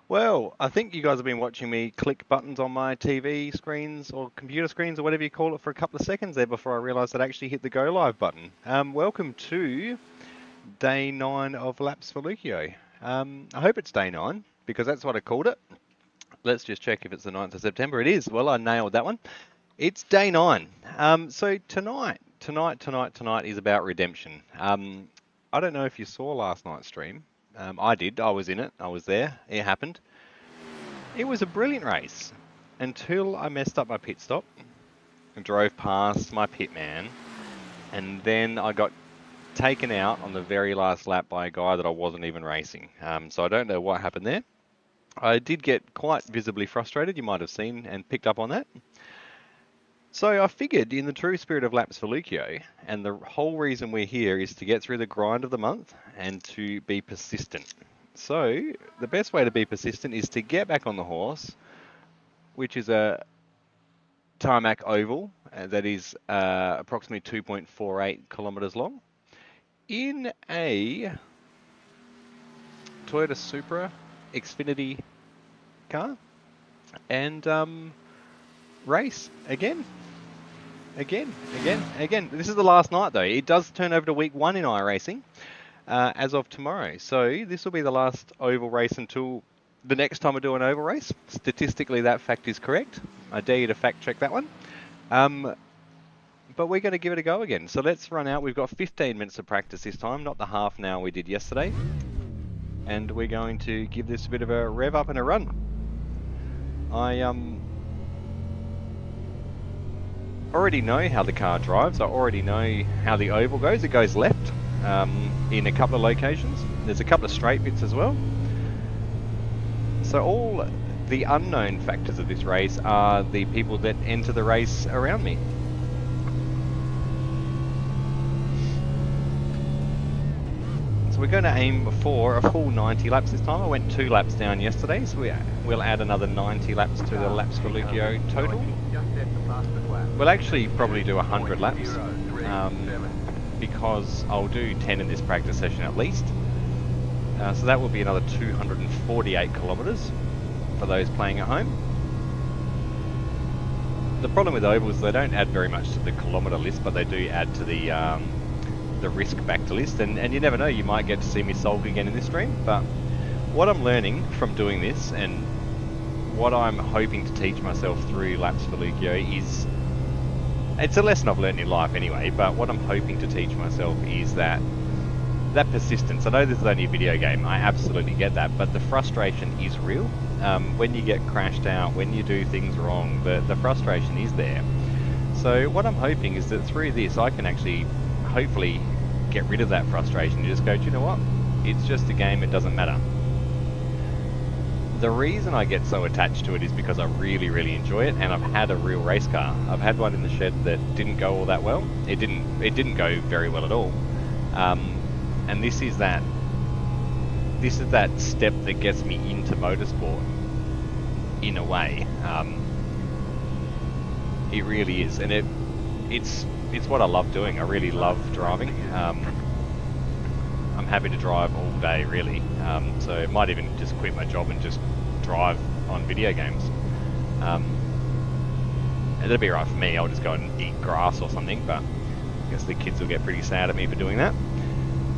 Well, I think you guys have been watching me click buttons on my TV screens or computer screens or whatever you call it for a couple of seconds there before I realised I'd actually hit the go live button. Welcome to day 9 of Laps for Leuko. I hope it's day 9 because that's what I called it. Let's just check if it's the 9th of September. It is. Well, I nailed that one. It's day 9. So tonight is about redemption. I don't know if you saw last night's stream. I did. I was in it. I was there. It happened. It was a brilliant race until I messed up my pit stop and drove past my pit man, and then I got taken out on the very last lap by a guy that I wasn't even racing. So I don't know what happened there. I did get quite visibly frustrated. You might have seen and picked up on that. So I figured, in the true spirit of Laps for Leuko, and the whole reason we're here is to get through the grind of the month and to be persistent. So the best way to be persistent is to get back on the horse, which is a tarmac oval that is approximately 2.48 kilometers long, in a Toyota Supra Xfinity car, and race again. This is the last night though. It does turn over to week 1 in iRacing as of tomorrow. So this will be the last oval race until the next time I do an oval race. Statistically, that fact is correct. I dare you to fact check that one. But we're going to give it a go again. So let's run out. We've got 15 minutes of practice this time, not the half an hour we did yesterday. And we're going to give this a bit of a rev up and a run. I already know how the car drives. I already know how the oval goes. It goes left in a couple of locations. There's a couple of straight bits as well. So all the unknown factors of this race are the people that enter the race around me. So we're going to aim for a full 90 laps this time. I went 2 laps down yesterday, so we'll add another 90 laps to the Laps for Leuko total. We'll actually probably do 100 laps because I'll do 10 in this practice session at least. So that will be another 248 kilometres for those playing at home. The problem with ovals is they don't add very much to the kilometre list, but they do add to the risk factor list, and you never know, you might get to see me sulk again in this stream. But what I'm learning from doing this, and what I'm hoping to teach myself through Laps for Leuko, is, it's a lesson I've learned in life anyway, but what I'm hoping to teach myself is that persistence. I know this is only a video game, I absolutely get that, but the frustration is real. When you get crashed out, when you do things wrong, the frustration is there. So what I'm hoping is that through this I can actually hopefully get rid of that frustration and just go, do you know what, it's just a game, it doesn't matter. The reason I get so attached to it is because I really enjoy it, and I've had a real race car. I've had one in the shed that didn't go all that well. It didn't go very well at all. And this is that step that gets me into motorsport in a way. It really is, and it's what I love doing. I really love driving. I'm happy to drive all day, really. So I might even just quit my job and just drive on video games. And that'd be right for me. I'll just go and eat grass or something, but I guess the kids will get pretty sad at me for doing that.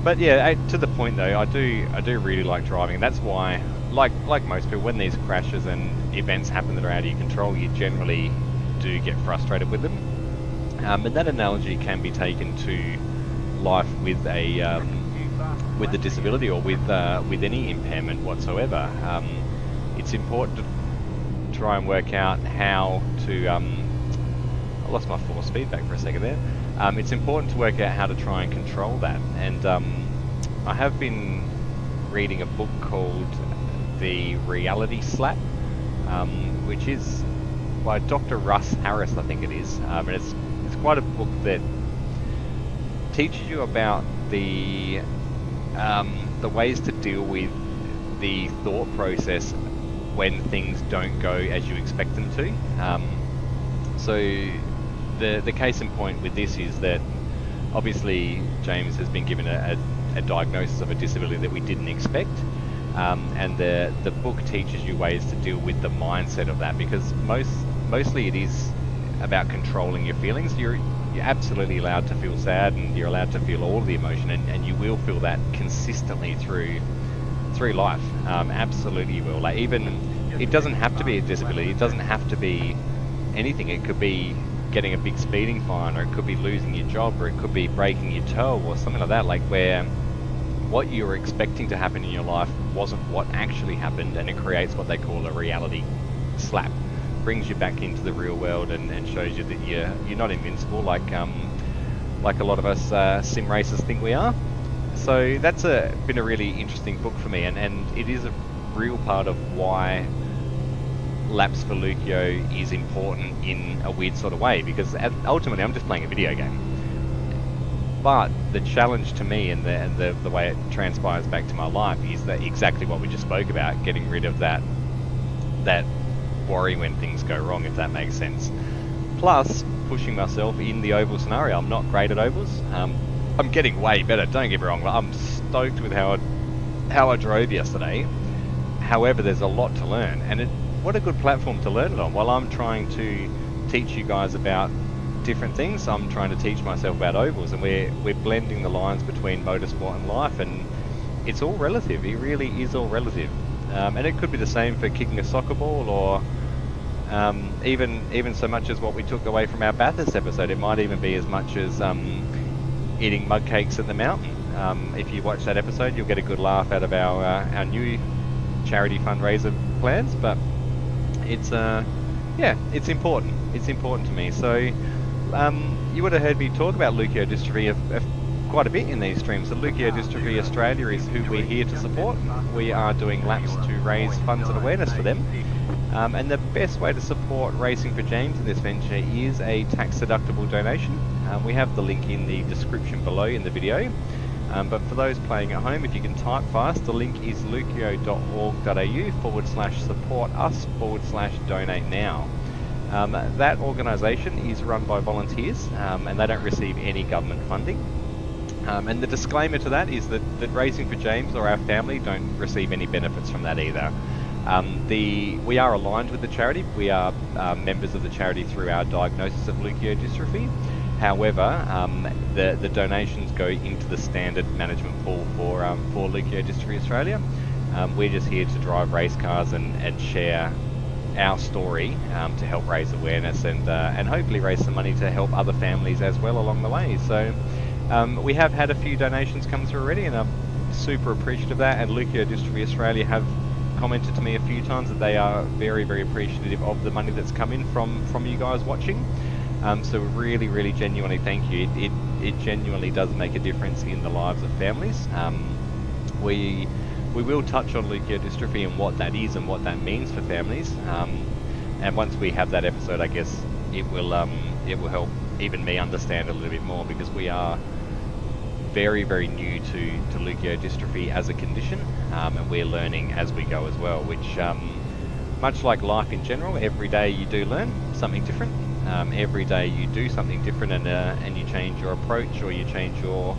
But yeah, to the point though, I do really like driving. That's why, like most people, when these crashes and events happen that are out of your control, you generally do get frustrated with them. And that analogy can be taken to life with a disability or with any impairment whatsoever. It's important to try and work out how to. I lost my force feedback for a second there. It's important to work out how to try and control that. And I have been reading a book called The Reality Slap, which is by Dr. Russ Harris, I think it is. And it's quite a book that teaches you about the ways to deal with the thought process when things don't go as you expect them to. So the case in point with this is that obviously James has been given a diagnosis of a disability that we didn't expect, and the book teaches you ways to deal with the mindset of that, because mostly it is about controlling your feelings. You're absolutely allowed to feel sad, and you're allowed to feel all of the emotion, and you will feel that consistently through life. Absolutely you will. Like, even it doesn't have to be a disability, it doesn't have to be anything. It could be getting a big speeding fine, or it could be losing your job, or it could be breaking your toe or something like that, like where what you were expecting to happen in your life wasn't what actually happened, and it creates what they call a reality slap. Brings you back into the real world and shows you that you're not invincible like a lot of us sim racers think we are. So that's been a really interesting book for me, and it is a real part of why Laps for Leuko is important in a weird sort of way, because ultimately I'm just playing a video game. But the challenge to me, and the way it transpires back to my life, is that exactly what we just spoke about, getting rid of that worry when things go wrong, if that makes sense. Plus, pushing myself in the oval scenario. I'm not great at ovals. I'm getting way better, don't get me wrong. I'm stoked with how I drove yesterday. However, there's a lot to learn, and what a good platform to learn it on. While I'm trying to teach you guys about different things, I'm trying to teach myself about ovals, and we're blending the lines between motorsport and life, and it's all relative. It really is all relative. And it could be the same for kicking a soccer ball, or even so much as what we took away from our Bathurst episode. It might even be as much as eating mug cakes at the mountain. If you watch that episode, you'll get a good laugh out of our new charity fundraiser plans. But it's it's important. It's important to me. So you would have heard me talk about Leukodystrophy quite a bit in these streams. So Leukodystrophy Australia is who we're here to support. We are doing laps to raise funds and awareness for them. And the best way to support Racing for James in this venture is a tax-deductible donation. We have the link in the description below in the video. But for those playing at home, if you can type fast, the link is leuko.org.au/support-us/donate now. That organisation is run by volunteers, and they don't receive any government funding. And the disclaimer to that is that Racing for James or our family don't receive any benefits from that either. We are aligned with the charity. We are members of the charity through our diagnosis of leukodystrophy. However, the donations go into the standard management pool for Leukodystrophy Australia. We're just here to drive race cars and share our story to help raise awareness and hopefully raise some money to help other families as well along the way. So we have had a few donations come through already, and I'm super appreciative of that. And Leukodystrophy Australia have commented to me a few times that they are very, very appreciative of the money that's come in from you guys watching. So really, really genuinely thank you. It genuinely does make a difference in the lives of families. We will touch on leukodystrophy and what that is and what that means for families. And once we have that episode, I guess it will help even me understand a little bit more, because we are very, very new to leukodystrophy as a condition, and we're learning as we go as well, which much like life in general, every day you do learn something different. Every day you do something different, and you change your approach, or you change your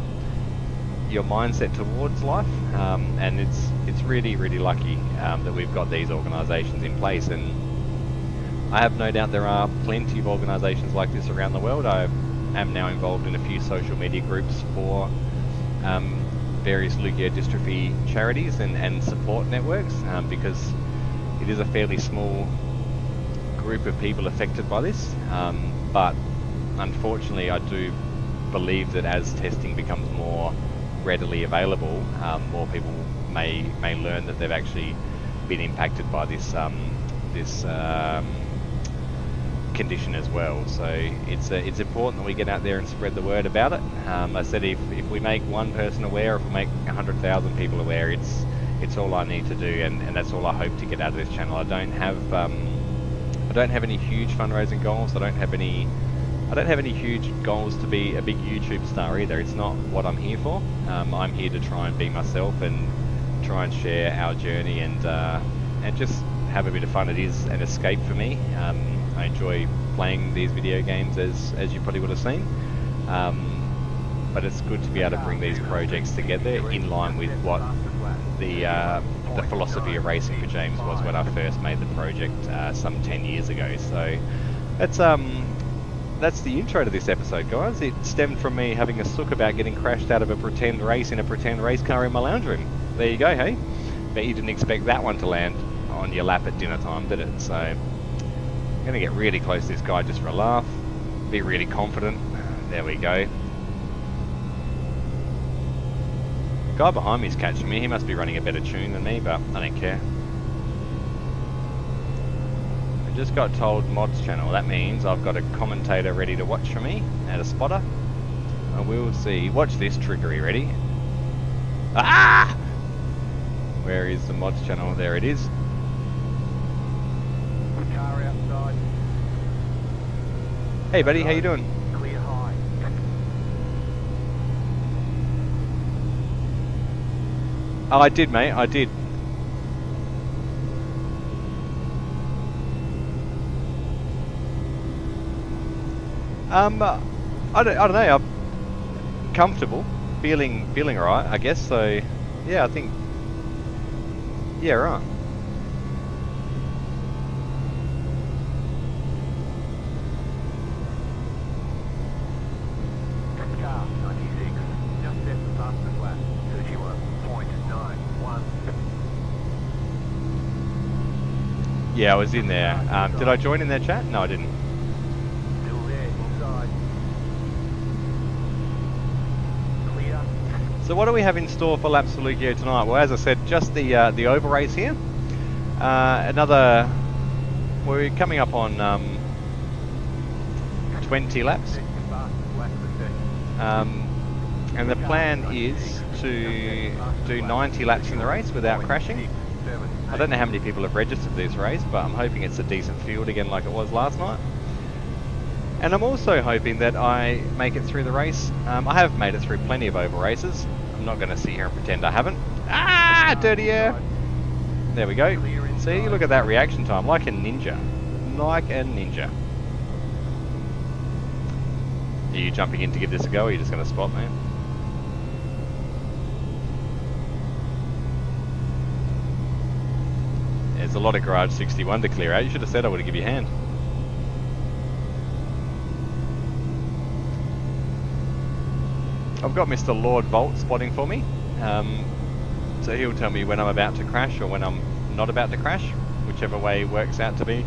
mindset towards life, and it's really, really lucky that we've got these organisations in place. And I have no doubt there are plenty of organisations like this around the world. I am now involved in a few social media groups for various leukodystrophy charities and support networks, because it is a fairly small group of people affected by this, but unfortunately I do believe that as testing becomes more readily available, more people may learn that they've actually been impacted by this condition as well. So it's important that we get out there and spread the word about it. I said if we make one person aware, if we make 100,000 people aware, it's all I need to do, and that's all I hope to get out of this channel. I don't have any huge fundraising goals. I don't have any huge goals to be a big YouTube star either. It's not what I'm here for. I'm here to try and be myself and try and share our journey and just have a bit of fun. It is an escape for me. I enjoy playing these video games, as you probably would have seen. But it's good to be able to bring these projects together in line with what the philosophy of racing for James was when I first made the project some 10 years ago. So that's the intro to this episode, guys. It stemmed from me having a sook about getting crashed out of a pretend race in a pretend race car in my lounge room. There you go, hey? Bet you didn't expect that one to land on your lap at dinner time, did it? So I'm going to get really close to this guy just for a laugh. Be really confident. There we go. The guy behind me is catching me. He must be running a better tune than me, but I don't care. I just got told mods channel. That means I've got a commentator ready to watch for me and a spotter. And we'll see. Watch this trickery. Ready? Ah! Where is the mods channel? There it is. Car outside. Hey buddy, how you doing? Clear high. Oh, I did, mate. I did. I don't know. I'm comfortable, feeling alright, I guess. So, yeah, I think. Yeah, right. Car 96. Just set the fastest lap. 31.91. Yeah, I was in there. Did I join in their chat? No, I didn't. Still there, inside. Clear. So what do we have in store for laps for Leuko tonight? Well, as I said, just the over race here. We're coming up on 20 laps. Set your fastest lap for 30. And the plan is to do 90 laps in the race without crashing. I don't know how many people have registered this race, but I'm hoping it's a decent field again like it was last night. And I'm also hoping that I make it through the race. I have made it through plenty of over races. I'm not going to sit here and pretend I haven't. Ah, dirty air! There we go. See, look at that reaction time, like a ninja. Like a ninja. Are you jumping in to give this a go, or are you just going to spot me? There's a lot of garage 61 to clear out. You should have said I would have given you a hand. I've got Mr. Lord Volt spotting for me. So he'll tell me when I'm about to crash or when I'm not about to crash, whichever way works out to be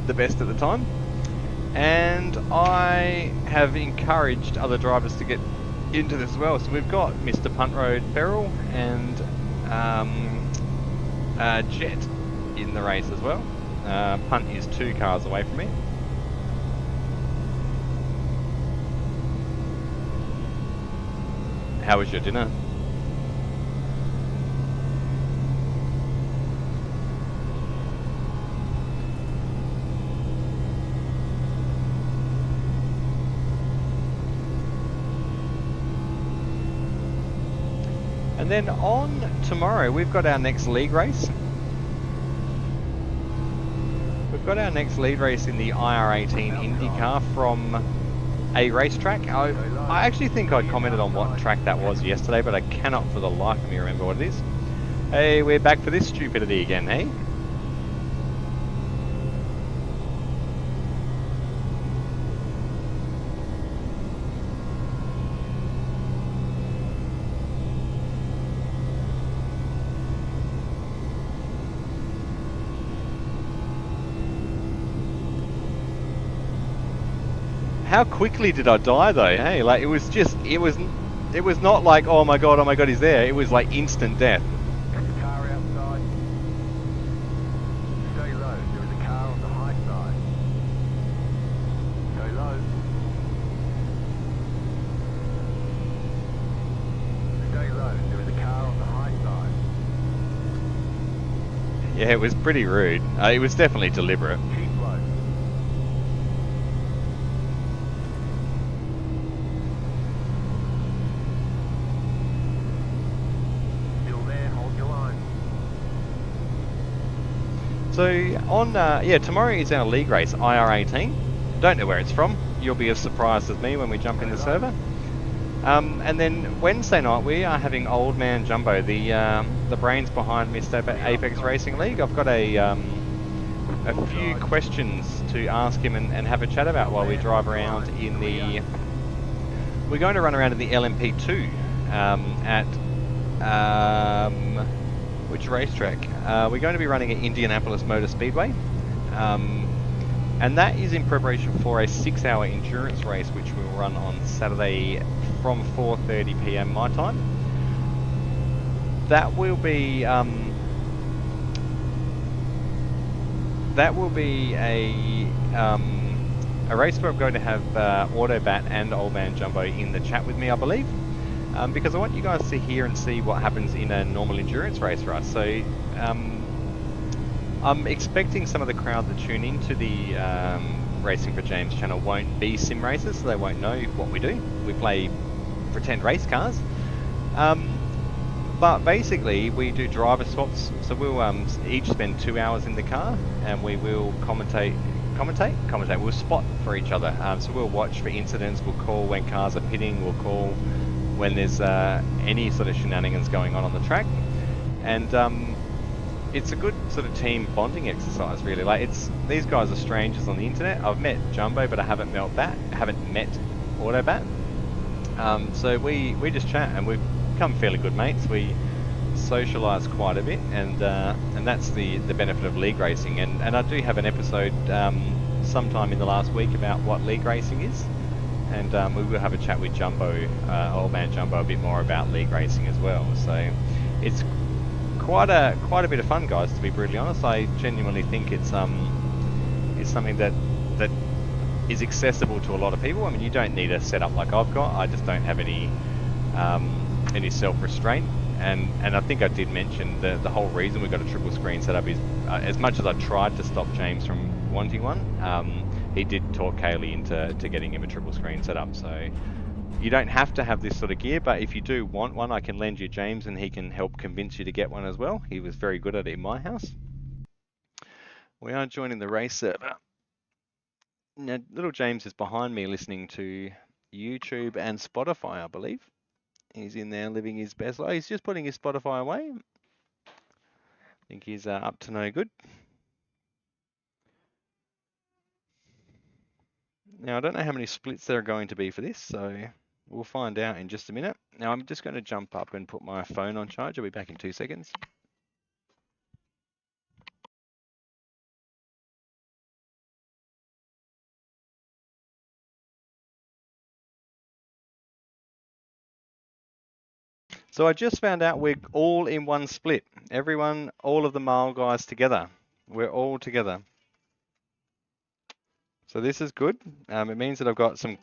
the best at the time. And I have encouraged other drivers to get into this as well. So we've got Mr. Punt Road Ferrell and Jet in the race as well. Punt is 2 cars away from me. How was your dinner? And then on tomorrow, we've got our next league race. We've got our next league race in the IR18 IndyCar from a racetrack. I actually think I commented on what track that was yesterday, but I cannot for the life of me remember what it is. Hey, we're back for this stupidity again, hey? How quickly did I die though? Hey, like it was not like oh my god he's there. It was like instant death. Car outside. Stay low. There is a car on the high side. Go low. Stay low. There is a car on the high side. Yeah, it was pretty rude. It was definitely deliberate. Keep low. Still there. Hold your line. So on tomorrow is our league race, IR18. Don't know where it's from. You'll be as surprised as me when we jump in the server. And then Wednesday night we are having Old Man Jumbo, the brains behind Mr. Apex Racing League. I've got a few questions to ask him and have a chat about while we drive around in the... We're going to run around in the LMP2 at... which racetrack? We're going to be running at Indianapolis Motor Speedway. And that is in preparation for a 6-hour endurance race which we'll run on Saturday from 4:30 PM my time. That will be a race where I'm going to have Autobat and Old Man Jumbo in the chat with me, I believe, because I want you guys to hear and see what happens in a normal endurance race for us. So I'm expecting some of the crowd that tune into the Racing for James channel won't be sim racers, so they won't know what we do. We play pretend race cars. But basically we do driver swaps, so we'll each spend 2 hours in the car and we will commentate, we'll spot for each other. So we'll watch for incidents, we'll call when cars are pitting, we'll call when there's any sort of shenanigans going on the track. And it's a good sort of team bonding exercise, really. Like, these guys are strangers on the internet. I've met Jumbo, but I haven't met Autobat. So we just chat and we've become fairly good mates. We socialise quite a bit, and that's the benefit of league racing. And I do have an episode sometime in the last week about what league racing is, and we will have a chat with Jumbo, Old Man Jumbo, a bit more about league racing as well. So it's quite a bit of fun, guys, to be brutally honest. I genuinely think it's something that is accessible to a lot of people. I mean, you don't need a setup like I've got. I just don't have any self-restraint, and I think I did mention the whole reason we got a triple screen setup is as much as I tried to stop James from wanting one, he did talk Kaylee into getting him a triple screen setup. So you don't have to have this sort of gear, but if you do want one, I can lend you James and he can help convince you to get one as well. He was very good at it in my house. We are joining the race server. Now, little James is behind me listening to YouTube and Spotify, I believe. He's in there living his best life. He's just putting his Spotify away. I think he's up to no good. Now, I don't know how many splits there are going to be for this, so we'll find out in just a minute. Now, I'm just going to jump up and put my phone on charge. I'll be back in 2 seconds. So I just found out we're all in one split. Everyone, all of the male guys together. We're all together. So this is good. It means that I've got some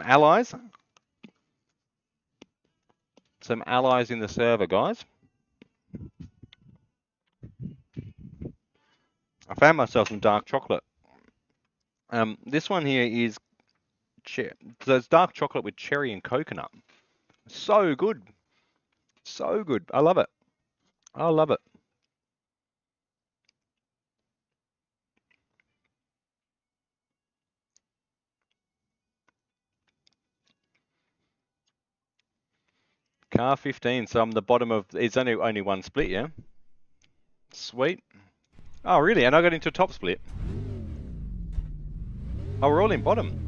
allies. Some allies in the server, guys. I found myself some dark chocolate. This one here is... So it's dark chocolate with cherry and coconut. So good. So good. I love it. I love it. Car 15. So I'm the bottom of... It's only one split, yeah? Sweet. Oh, really? And I got into top split. Oh, we're all in bottom.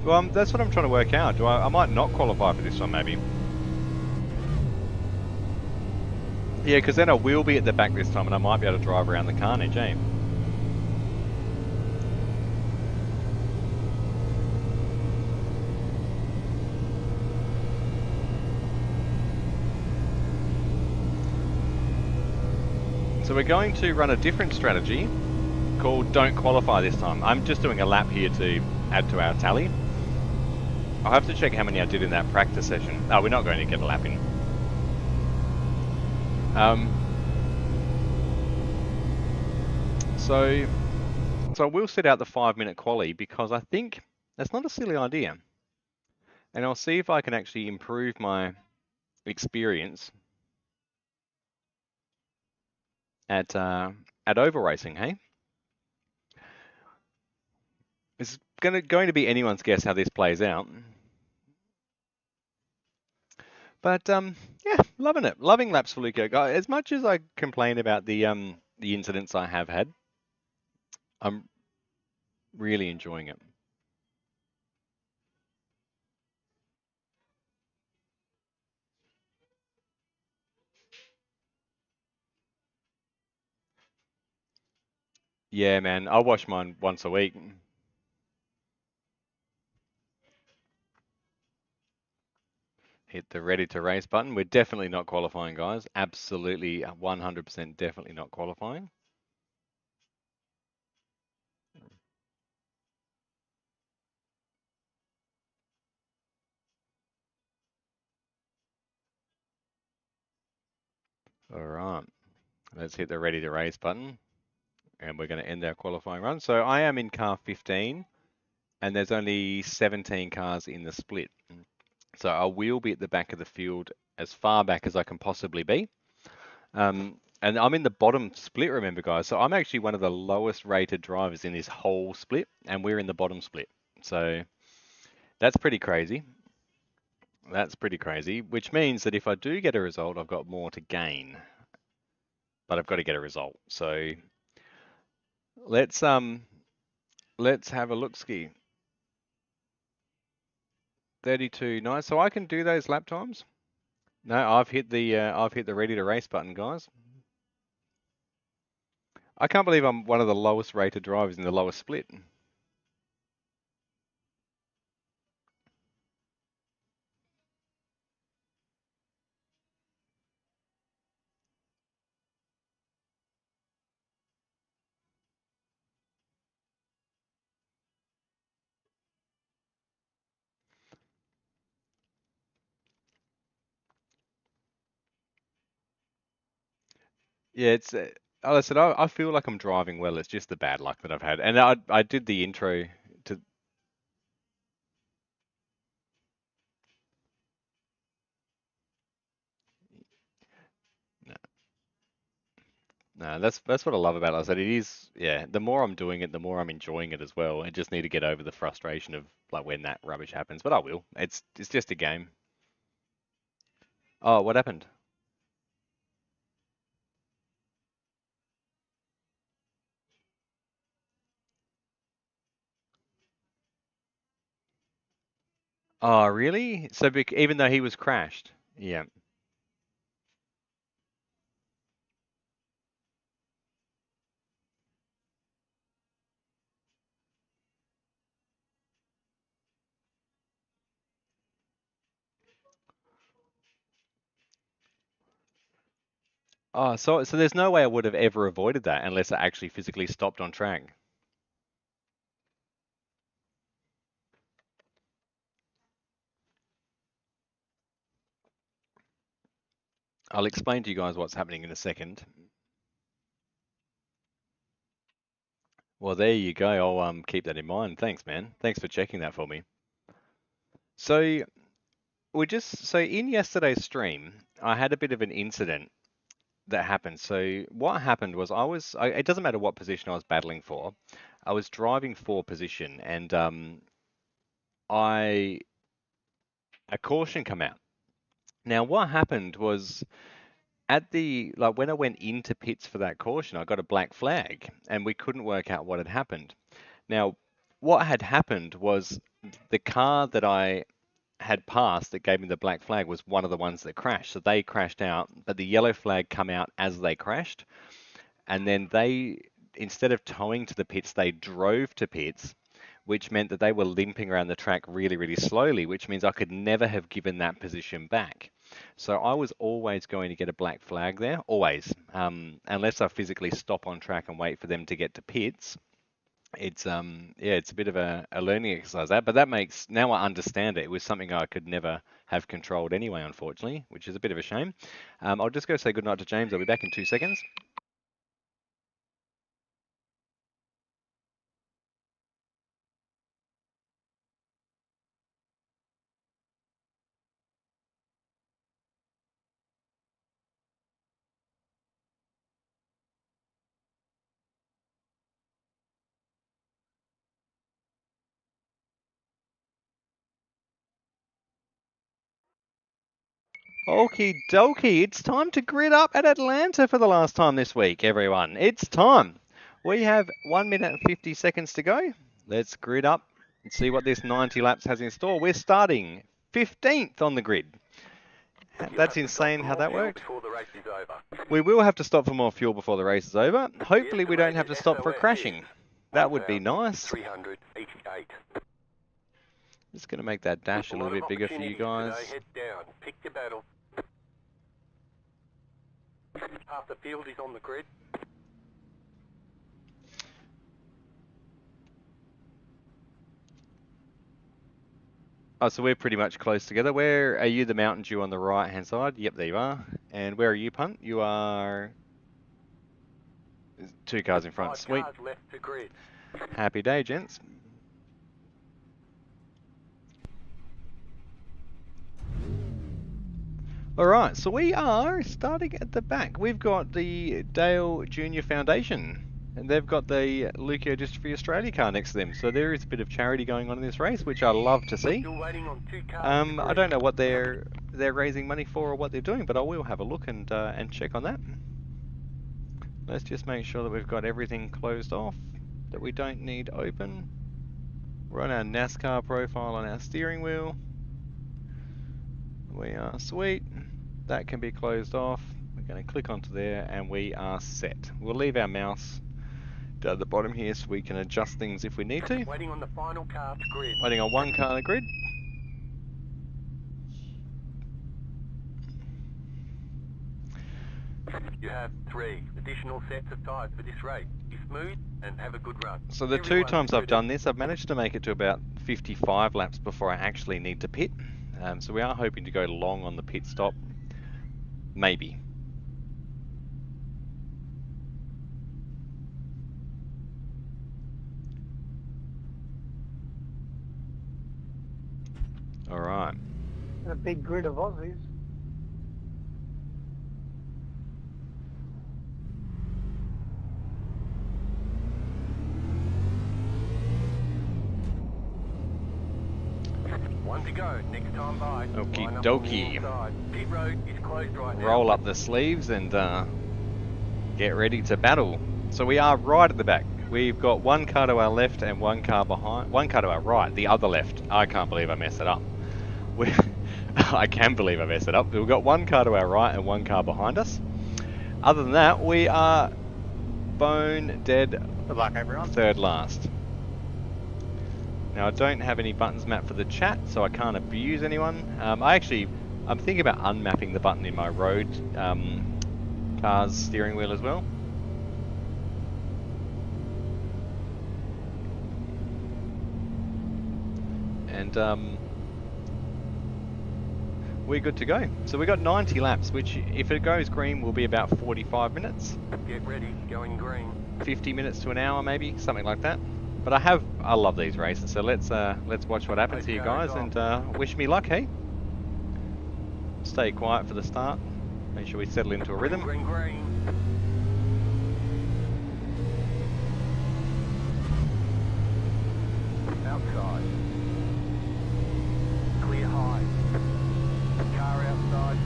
Well, that's what I'm trying to work out. I might not qualify for this one, maybe. Yeah, because then I will be at the back this time and I might be able to drive around the carnage, eh? So we're going to run a different strategy called Don't Qualify this time. I'm just doing a lap here to add to our tally. I'll have to check how many I did in that practice session. Oh, we're not going to get a lap in. So I will set out the 5-minute quali because I think that's not a silly idea. And I'll see if I can actually improve my experience at oval racing, hey? It's going to be anyone's guess how this plays out. But yeah, loving it. Loving laps for Leuko. As much as I complain about the incidents I have had, I'm really enjoying it. Yeah, man, I wash mine once a week. Hit the ready to race button. We're definitely not qualifying, guys. Absolutely 100% definitely not qualifying. All right, let's hit the ready to race button and we're going to end our qualifying run. So I am in car 15 and there's only 17 cars in the split. So I will be at the back of the field as far back as I can possibly be. And I'm in the bottom split, remember, guys. So I'm actually one of the lowest rated drivers in this whole split, and we're in the bottom split. So that's pretty crazy. That's pretty crazy, which means that if I do get a result, I've got more to gain. But I've got to get a result. So let's have a look ski. 32, nice. So I can do those lap times. No, I've hit the ready to race button, guys. I can't believe I'm one of the lowest rated drivers in the lowest split. Yeah, it's. I said I feel like I'm driving well. It's just the bad luck that I've had, and I did the intro to. No, no, that's what I love about it. I said it is. Yeah, the more I'm doing it, the more I'm enjoying it as well. I just need to get over the frustration of like when that rubbish happens, but I will. It's just a game. Oh, what happened? Oh, really? So even though he was crashed, yeah. Oh, so there's no way I would have ever avoided that unless I actually physically stopped on track. I'll explain to you guys what's happening in a second. Well, there you go. I'll keep that in mind. Thanks, man. Thanks for checking that for me. So so in yesterday's stream, I had a bit of an incident that happened. So what happened was it doesn't matter what position I was battling for. I was driving for position and I a caution come out. Now what happened was at the like when I went into pits for that caution, I got a black flag and we couldn't work out what had happened. Now, what had happened was the car that I had passed that gave me the black flag was one of the ones that crashed. So they crashed out, but the yellow flag come out as they crashed. And then instead of towing to the pits, they drove to pits, which meant that they were limping around the track really, really slowly, which means I could never have given that position back. So I was always going to get a black flag there, always, unless I physically stop on track and wait for them to get to pits. It's yeah, it's a bit of a learning exercise that, but that makes now I understand it. It was something I could never have controlled anyway, unfortunately, which is a bit of a shame. I'll just go say goodnight to James. I'll be back in 2 seconds. Okie dokie, it's time to grid up at Atlanta for the last time this week, everyone. It's time. We have 1 minute and 50 seconds to go. Let's grid up and see what this 90 laps has in store. We're starting 15th on the grid. That's insane how that worked. We will have to stop for more fuel before the race is over. Hopefully we don't have to stop for crashing. That would be nice. Just going to make that dash a little bit bigger for you guys. Pick your battle. Half the field is on the grid. Oh, so we're pretty much close together. Where are you, the Mountain Dew on the right-hand side? Yep, there you are. And where are you, Punt? You are... 2 cars in front. Sweet. Left to grid. Happy day, gents. Alright, so we are starting at the back. We've got the Dale Junior Foundation, and they've got the Leukodystrophy Australia car next to them. So there is a bit of charity going on in this race, which I love to see. I don't know what they're raising money for or what they're doing, but I will have a look and check on that. Let's just make sure that we've got everything closed off, that we don't need open. We're on our NASCAR profile on our steering wheel. We are sweet. That can be closed off. We're going to click onto there and we are set. We'll leave our mouse down at the bottom here so we can adjust things if we need to. Waiting on the final car to grid. Waiting on one car to grid. You have 3 additional sets of tyres for this race. Be smooth and have a good run. So the 2 times I've done this, I've managed to make it to about 55 laps before I actually need to pit. So we are hoping to go long on the pit stop. Maybe. All right. A big grid of Aussies. One to go. Next time by. Okie dokie. Pit road is closed right now. Roll up the sleeves and get ready to battle. So we are right at the back. We've got 1 car to our left and 1 car behind. 1 car to our right, the other left. I can't believe I messed it up. I can believe I messed it up. We've got 1 car to our right and 1 car behind us. Other than that, we are bone dead. Good luck, everyone. 3rd last. Now I don't have any buttons mapped for the chat, so I can't abuse anyone. I'm thinking about unmapping the button in my road car's steering wheel as well. And we're good to go. So we got 90 laps, which if it goes green will be about 45 minutes. Get ready, going green. 50 minutes to an hour maybe, something like that. But I love these races, so let's watch what happens here, guys, and wish me luck, hey? Stay quiet for the start. Make sure we settle into a rhythm. Green, green. Outside. Clear high. Car outside.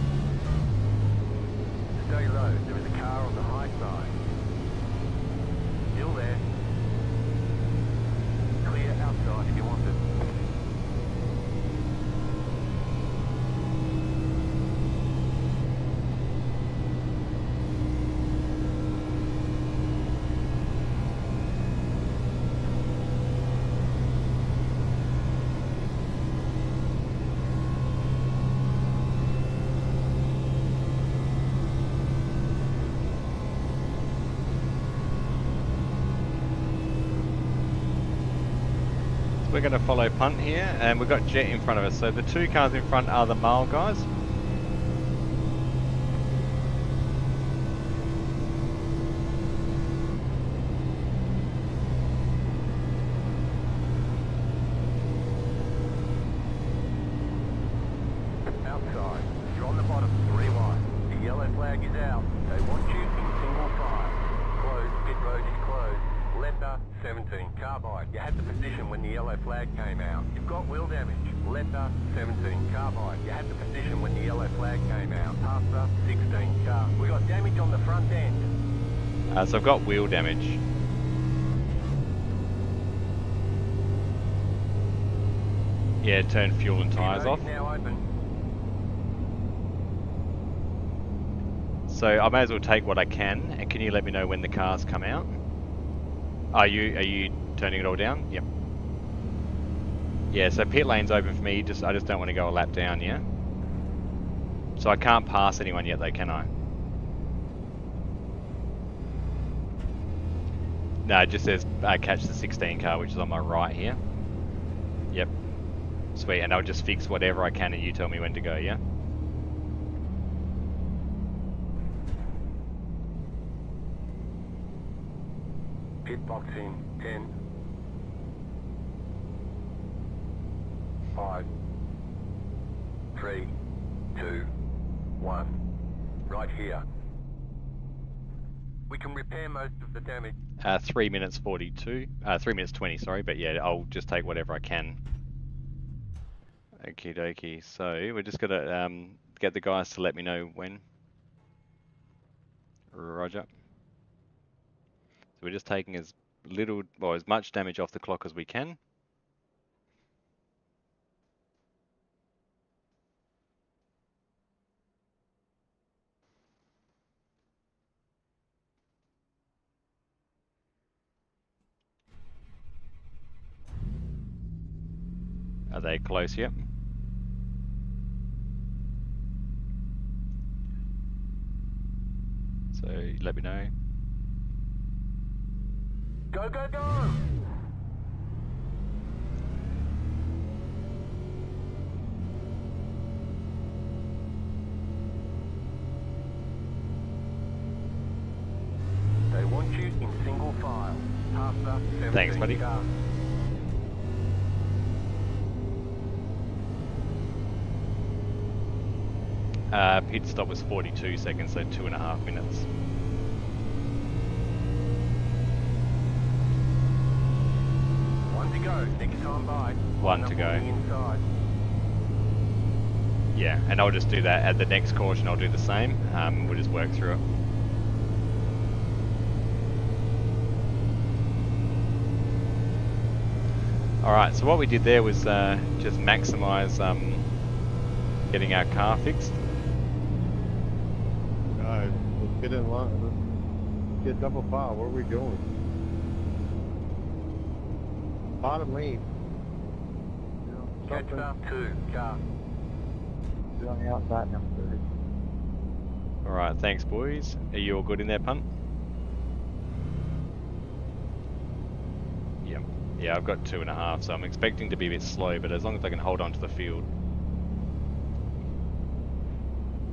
Stay low. There is a car on the high side. Still there. Clear outside if you want it. We're going to follow Punt here, and we've got Jet in front of us. So the 2 cars in front are the male guys. Outside. You're on the bottom. 3 wide. The yellow flag is out. They want you in single file. Closed. Pit road is closed. Letter Letter 17, carbide. You had the position when the yellow flag came out. You've got wheel damage. Letter 17, carbide. You had the position when the yellow flag came out. After 16, car. We got damage on the front end. So I've got wheel damage. Yeah, turn fuel and tyres off. Now open. So I may as well take what I can, and can you let me know when the cars come out? Are you turning it all down? Yep. Yeah, so pit lane's open for me, I just don't want to go a lap down, yeah? So I can't pass anyone yet though, can I? No, it just says catch the 16 car, which is on my right here. Yep. Sweet, and I'll just fix whatever I can and you tell me when to go, yeah? Pit box in 10, 5, 3, 2, 1. Right here. We can repair most of the damage. 3 minutes 42, 3 minutes 20, sorry, but yeah, I'll just take whatever I can. Okie dokie, so we're just gonna get the guys to let me know when. Roger. So we're just taking as little, or as much damage off the clock as we can. Are they close yet? So let me know. Go, go, go! They want you in single file. Past the 17 Thanks, buddy. car. Pit stop was 42 seconds, so 2.5 minutes. One to go. Next time by. One to go. Inside. Yeah, and I'll just do that at the next caution. I'll do the same. We'll just work through it. All right. So what we did there was just maximise getting our car fixed. Guys, let's get in line. Let's get double file. Where are we going? Bottom lane. Catch up 2 car. On the outside number 30. All right. Thanks, boys. Are you all good in there, punt? Yeah. Yeah, I've got 2.5, so I'm expecting to be a bit slow, but as long as I can hold on to the field.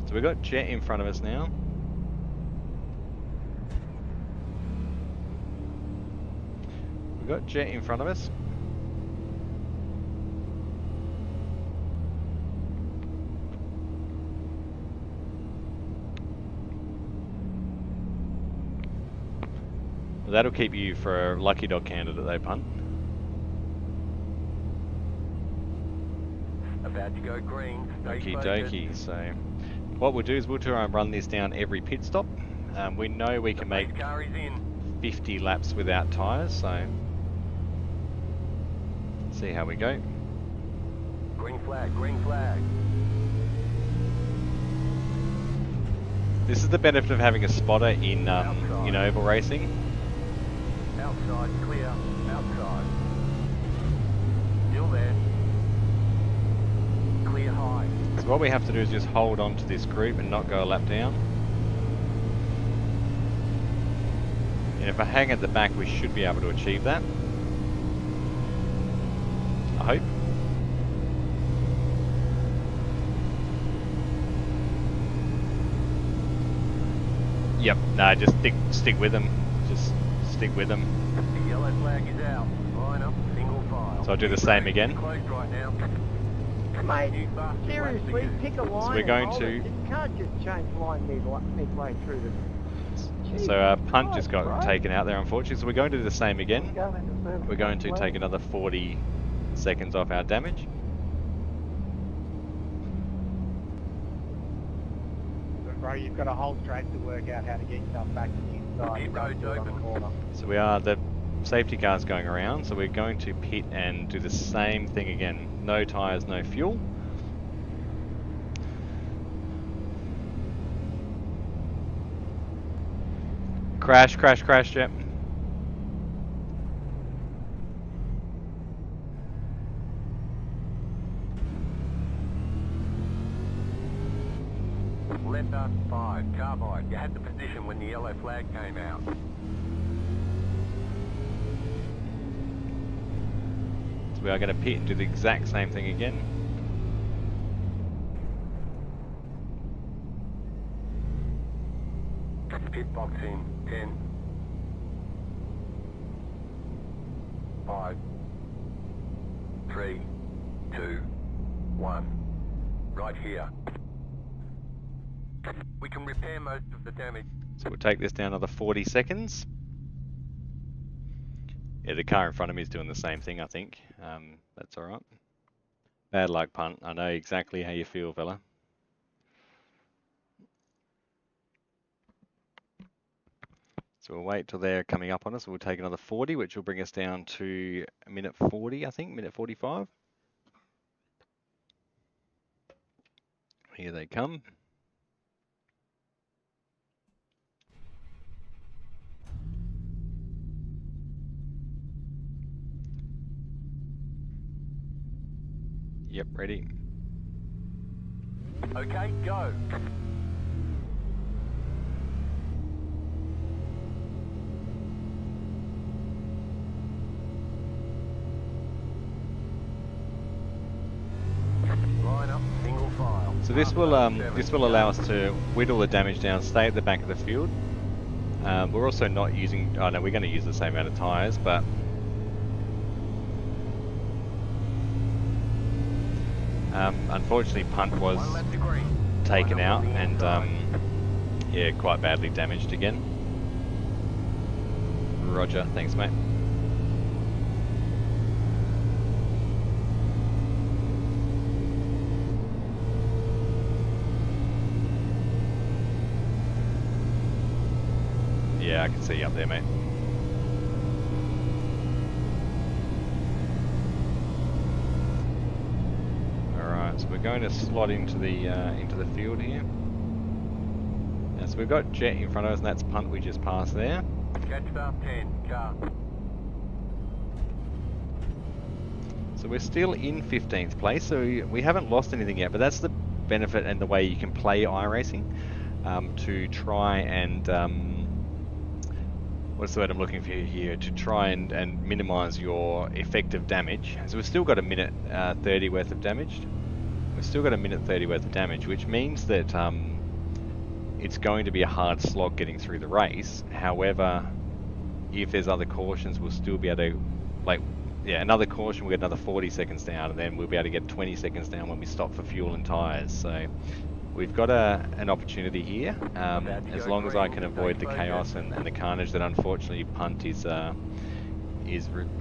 So we've got Jet in front of us now. We've got Jet in front of us. That'll keep you for a lucky dog candidate though, punt. About to go green. Stay Okie focused. dokie, so what we'll do is we'll try and run this down every pit stop. We know we can make Pace car is in. 50 laps without tyres, so see how we go. Green flag, green flag. This is the benefit of having a spotter in oval racing. Outside, clear. Outside. Still there. Clear high. So what we have to do is just hold on to this group and not go a lap down. And if I hang at the back, we should be able to achieve that. I hope. Yep, no, just stick with them. Just stick with them. The yellow flag is out. Line up, single file. So I'll do the same again. Closed right now. Mate, seriously, pick a line. we're going and hold to- it. You can't just change line midway through the So our punt just got taken out there, unfortunately. So we're going to do the same again. We're going to take another 40 seconds off our damage. Bro, you've got a whole straight to work out how to get yourself back to the inside. Pit road's open. So we are, the safety car's going around, so we're going to pit and do the same thing again. No tyres, no fuel. Crash, crash, crash, yep. Letter 5, carbide. You had the position when the yellow flag came out. So we are going to pit and do the exact same thing again. Pit box in 10, 5, 3, 2, 1. Right here. We can repair most of the damage. So we'll take this down another 40 seconds. Yeah, the car in front of me is doing the same thing, I think. That's alright. Bad luck, punt. I know exactly how you feel, fella. So we'll wait till they're coming up on us. We'll take another 40, which will bring us down to a minute 40, I think, minute 45. Here they come. Yep, ready. Okay, go. Line up, single file. So this will allow us to whittle the damage down, stay at the back of the field. We're also not using, oh no, we're going to use the same amount of tyres, but unfortunately punt was taken out and yeah, quite badly damaged again. Roger, thanks mate. Yeah, I can see you up there, mate. Alright, so we're going to slot into the field here. And so we've got Jet in front of us, and that's punt we just passed there. Catch start 10, car. So we're still in 15th place, so we haven't lost anything yet, but that's the benefit and the way you can play iRacing, to try and what's the word I'm looking for here? To try and minimise your effective damage. So we've still got a minute 30 worth of damage. We've still got a minute 30 worth of damage, which means that it's going to be a hard slog getting through the race. However, if there's other cautions, we'll still be able to, like, yeah, another caution, we'll get another 40 seconds down, and then we'll be able to get 20 seconds down when we stop for fuel and tyres. So we've got an opportunity here, as long as I can avoid the chaos and the carnage that unfortunately punt is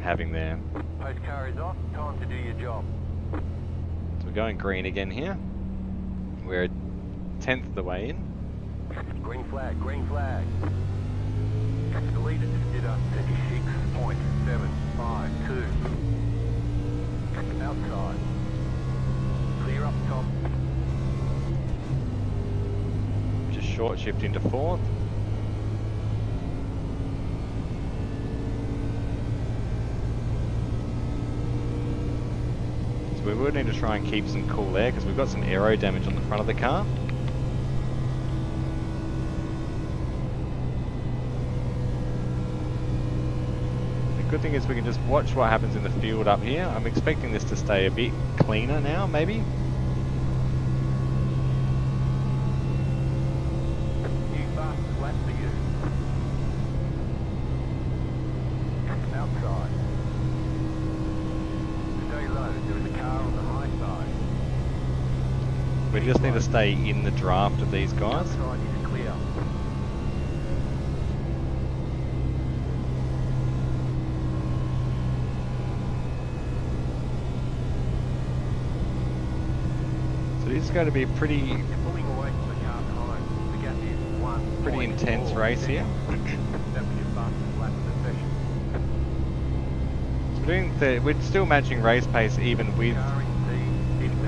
having there. Post car is off, time to do your job. So we're going green again here. We're a 10th of the way in. Green flag, green flag. The leader consider 36.752. Outside. Clear up top. Just short shift into 4th. So we would need to try and keep some cool air because we've got some aero damage on the front of the car. Good thing is we can just watch what happens in the field up here. I'm expecting this to stay a bit cleaner now, maybe. New fast flat for you. Outside. Stay low, there is a car on the high side. We just need to stay in the draft of these guys. Outside is clear. going to be a pretty You're pulling away from the car behind. The gap is 1. pretty intense race here. That was your fastest lap of the session. So we're still matching race pace even with Car in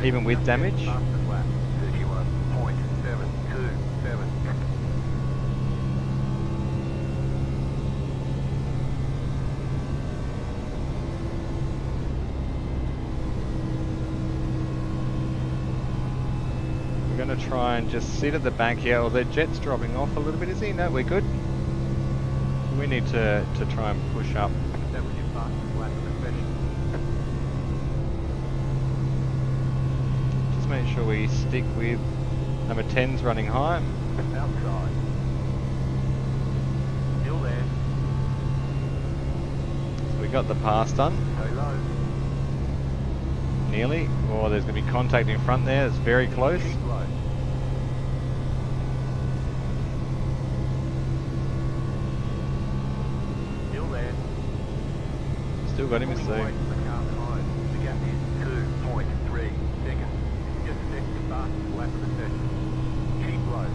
C, damage. fastest lap, 31.727. We're going to try and just sit at the back here. Although Jet's dropping off a little bit, is he? No, we're good. We need to try and push up. That was your fastest lap of the session. Just make sure we stick with number 10's running high. Outside. Still there. So we got the pass done. Stay low. Nearly. Oh, there's going to be contact in front there. It's very close. Keep low. Still there. Still got him, Pulling so away from the car behind. The gap is 2.3 seconds. Just set your fastest lap of the session. Keep low.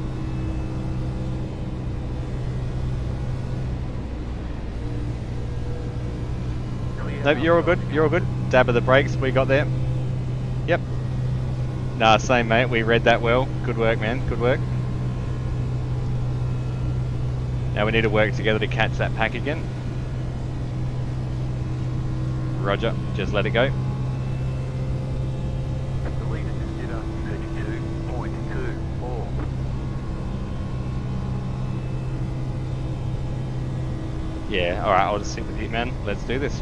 Clear nope, you're all good. You're all good. Dab of the brakes we got there. Yep. Nah, same mate. We read that well. Good work, man. Good work. Now we need to work together to catch that pack again. Roger. Just let it go. The leader just did a 32.24. Yeah, alright, I'll just sit with you, man. Let's do this.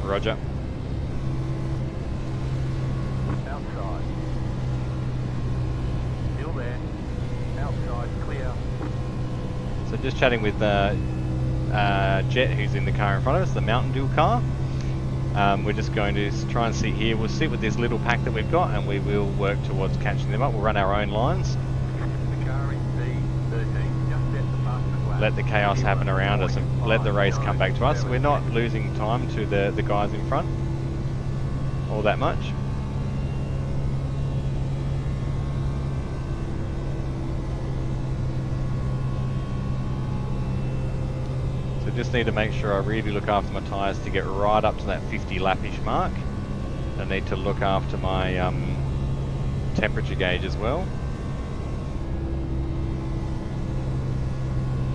Roger. Outside. Still there. Outside, clear. So just chatting with Jet, who's in the car in front of us, the Mountain Dew car. We're just going to try and sit here. We'll sit with this little pack that we've got, and we will work towards catching them up. We'll run our own lines. The car in C13. Just set the fastest lap. Let the chaos happen around us and let the race come back to us. So we're not losing time to the guys in front all that much. So just need to make sure I really look after my tyres to get right up to that 50 lapish mark. I need to look after my temperature gauge as well.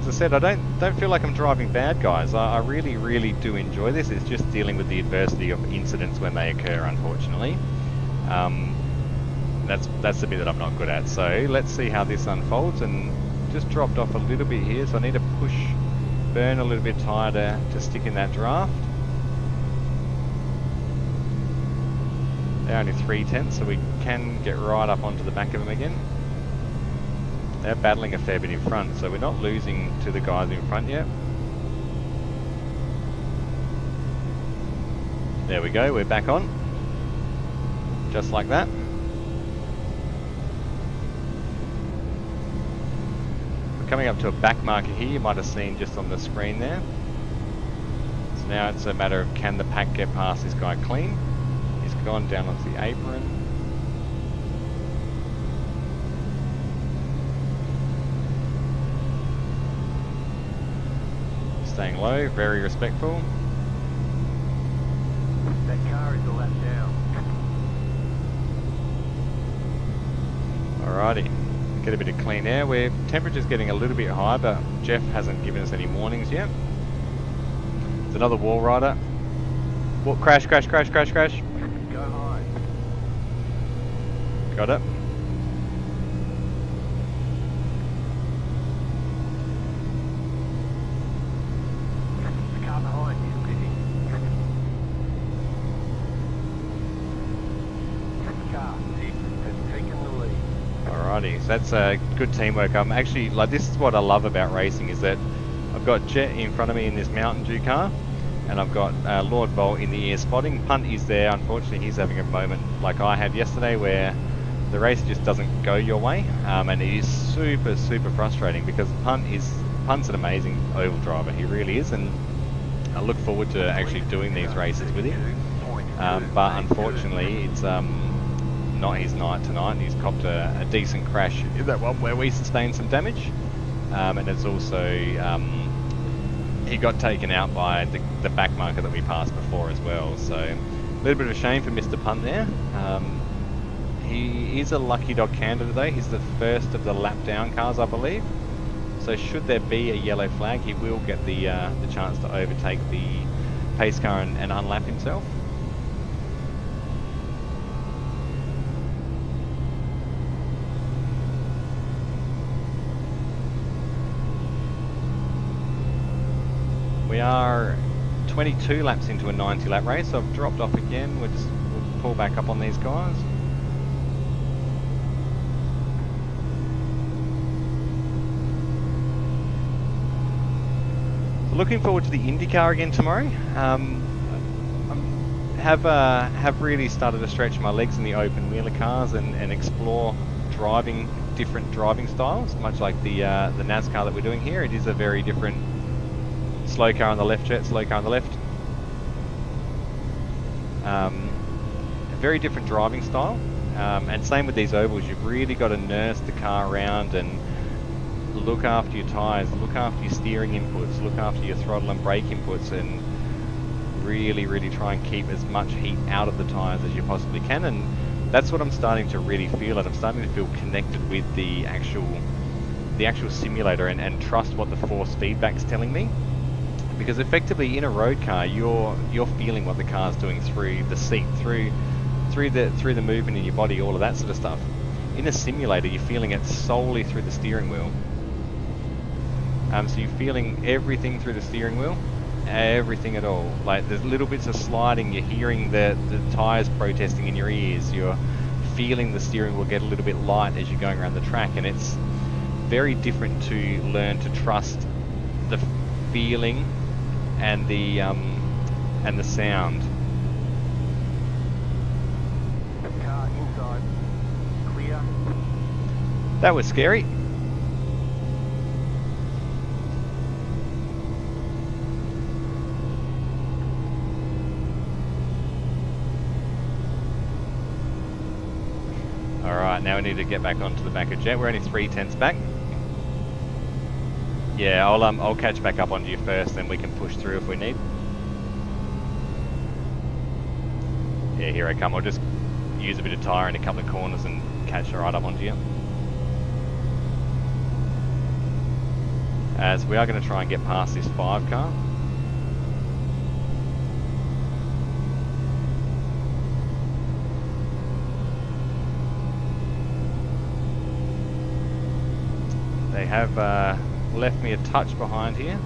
As I said, I don't feel like I'm driving bad, guys. I really, really do enjoy this. It's just dealing with the adversity of incidents when they occur, unfortunately. That's the bit that I'm not good at. So let's see how this unfolds. And just dropped off a little bit here, so I need to burn a little bit tighter to stick in that draft. They're only 3/10, so we can get right up onto the back of them again. They're battling a fair bit in front, so we're not losing to the guys in front yet. There we go, we're back on. Just like that. We're coming up to a back marker here, you might have seen just on the screen there. So now it's a matter of can the pack get past this guy clean. He's gone down onto the apron. Staying low, very respectful. That car is a lap down. Alrighty, get a bit of clean air. Temperature's getting a little bit high, but Jeff hasn't given us any warnings yet. There's another wall rider. What, crash, crash, crash, crash, crash. Go high. Got it. The car behind is pitting. The car 6 has taken the lead. Alrighty, so that's good teamwork. Actually, like, this is what I love about racing, is that I've got Jet in front of me in this Mountain Dew car, and I've got Lord Bolt in the ear spotting. Punt is there. Unfortunately, he's having a moment like I had yesterday where the race just doesn't go your way, and it is super, super frustrating because Punt's an amazing oval driver. He really is, and I look forward to actually doing these races with him. but unfortunately it's not his night tonight. He's copped a decent crash in that one where we sustained some damage, and it's also he got taken out by the back marker that we passed before as well. So a little bit of a shame for Mr. Punt there. He is a lucky dog candidate though. He's the first of the lap down cars, I believe. So should there be a yellow flag, he will get the chance to overtake the pace car and unlap himself. We are 22 laps into a 90 lap race, so I've dropped off again. We'll pull back up on these guys. So looking forward to the IndyCar again tomorrow. Have really started to stretch my legs in the open wheeler cars and explore different driving styles, much like the NASCAR that we're doing here. It is a very different slow car on the left, Jet, slow car on the left. A very different driving style, and same with these ovals. You've really got to nurse the car around and look after your tyres, look after your steering inputs, look after your throttle and brake inputs, and really try and keep as much heat out of the tyres as you possibly can. And that's what I'm starting to really feel. I'm starting to feel connected with the actual simulator and trust what the force feedback's telling me. Because effectively in a road car, you're feeling what the car's doing through the seat, through the movement in your body, all of that sort of stuff. In a simulator, you're feeling it solely through the steering wheel. So you're feeling everything through the steering wheel, everything at all. Like there's little bits of sliding, you're hearing the tyres protesting in your ears, you're feeling the steering wheel get a little bit light as you're going around the track, and it's very different to learn to trust the feeling and the sound. Car inside. Clear. That was scary. Alright, now we need to get back onto the back of Jet. We're only 3/10 back. Yeah, I'll catch back up onto you first, then we can push through if we need. Yeah, here I come. I'll just use a bit of tyre in a couple of corners and catch right up onto you. As we are going to try and get past this 5 car. They have left me a touch behind here.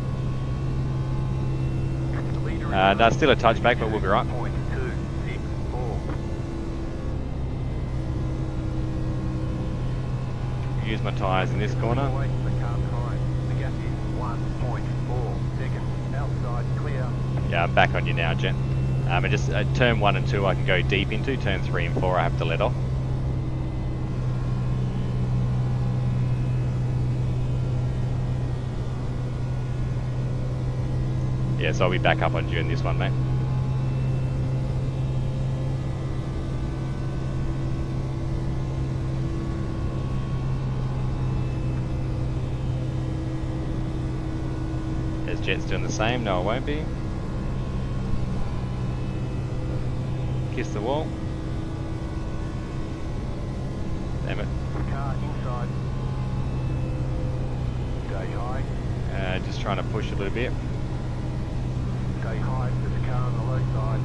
No, still a touch back, but we'll be right. Use my tyres in this corner. Yeah, I'm back on you now, Jen. And just turn 1 and 2 I can go deep into. Turn 3 and 4 I have to let off. Yeah, so I'll be back up on you in this one, mate. As Jet's doing the same. No, it won't be. Kiss the wall. Damn it. Car inside. Stay high. Just trying to push a little bit. Stay high, there's a car on the low side.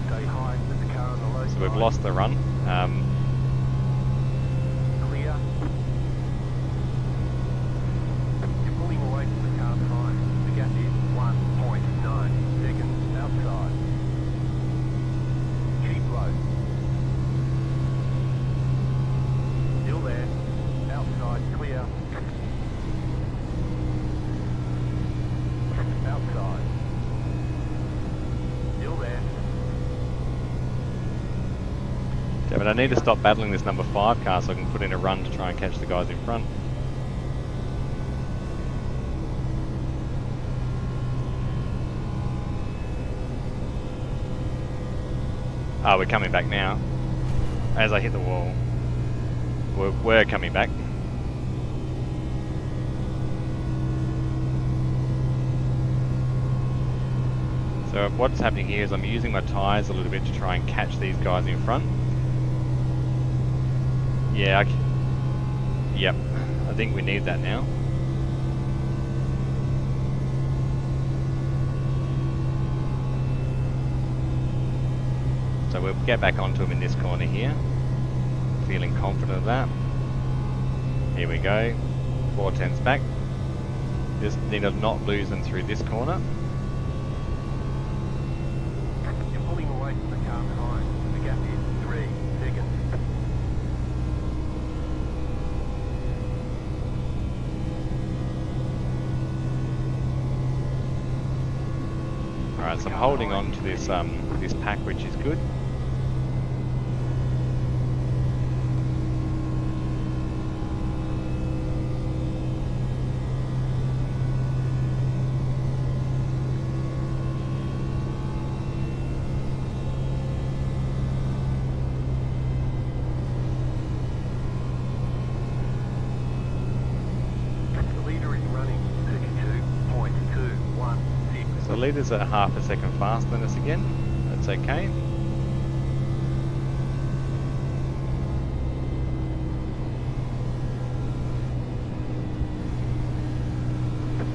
Stay high, there's a car on the low side. So we've lost the run. Clear. You're pulling away from the car time. The gap is 1.9 seconds outside. Keep low. Still there. Outside, clear. Outside. Still there. Yeah, but I need to stop battling this number 5 car so I can put in a run to try and catch the guys in front. Oh, we're coming back now. As I hit the wall. We're coming back. So what's happening here is I'm using my tyres a little bit to try and catch these guys in front. Yeah, yep, I think we need that now. So we'll get back onto him in this corner here. Feeling confident of that. Here we go. 410's back. Just need to not lose them through this corner. You're pulling away from the car behind. The gap is 3 seconds. Alright, so I'm holding on to this this pack, which is good. The leaders are half a second faster than us again. That's okay.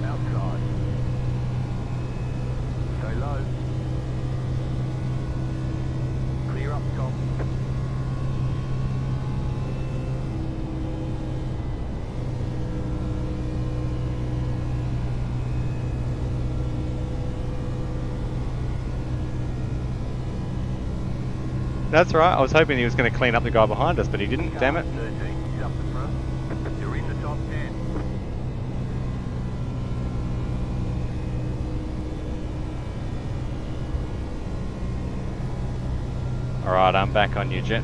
Outside. Stay low. Clear up top. That's right, I was hoping he was going to clean up the guy behind us, but he didn't, damn it. 13, he's up the front. You're in the top 10. Alright, I'm back on you, Jet.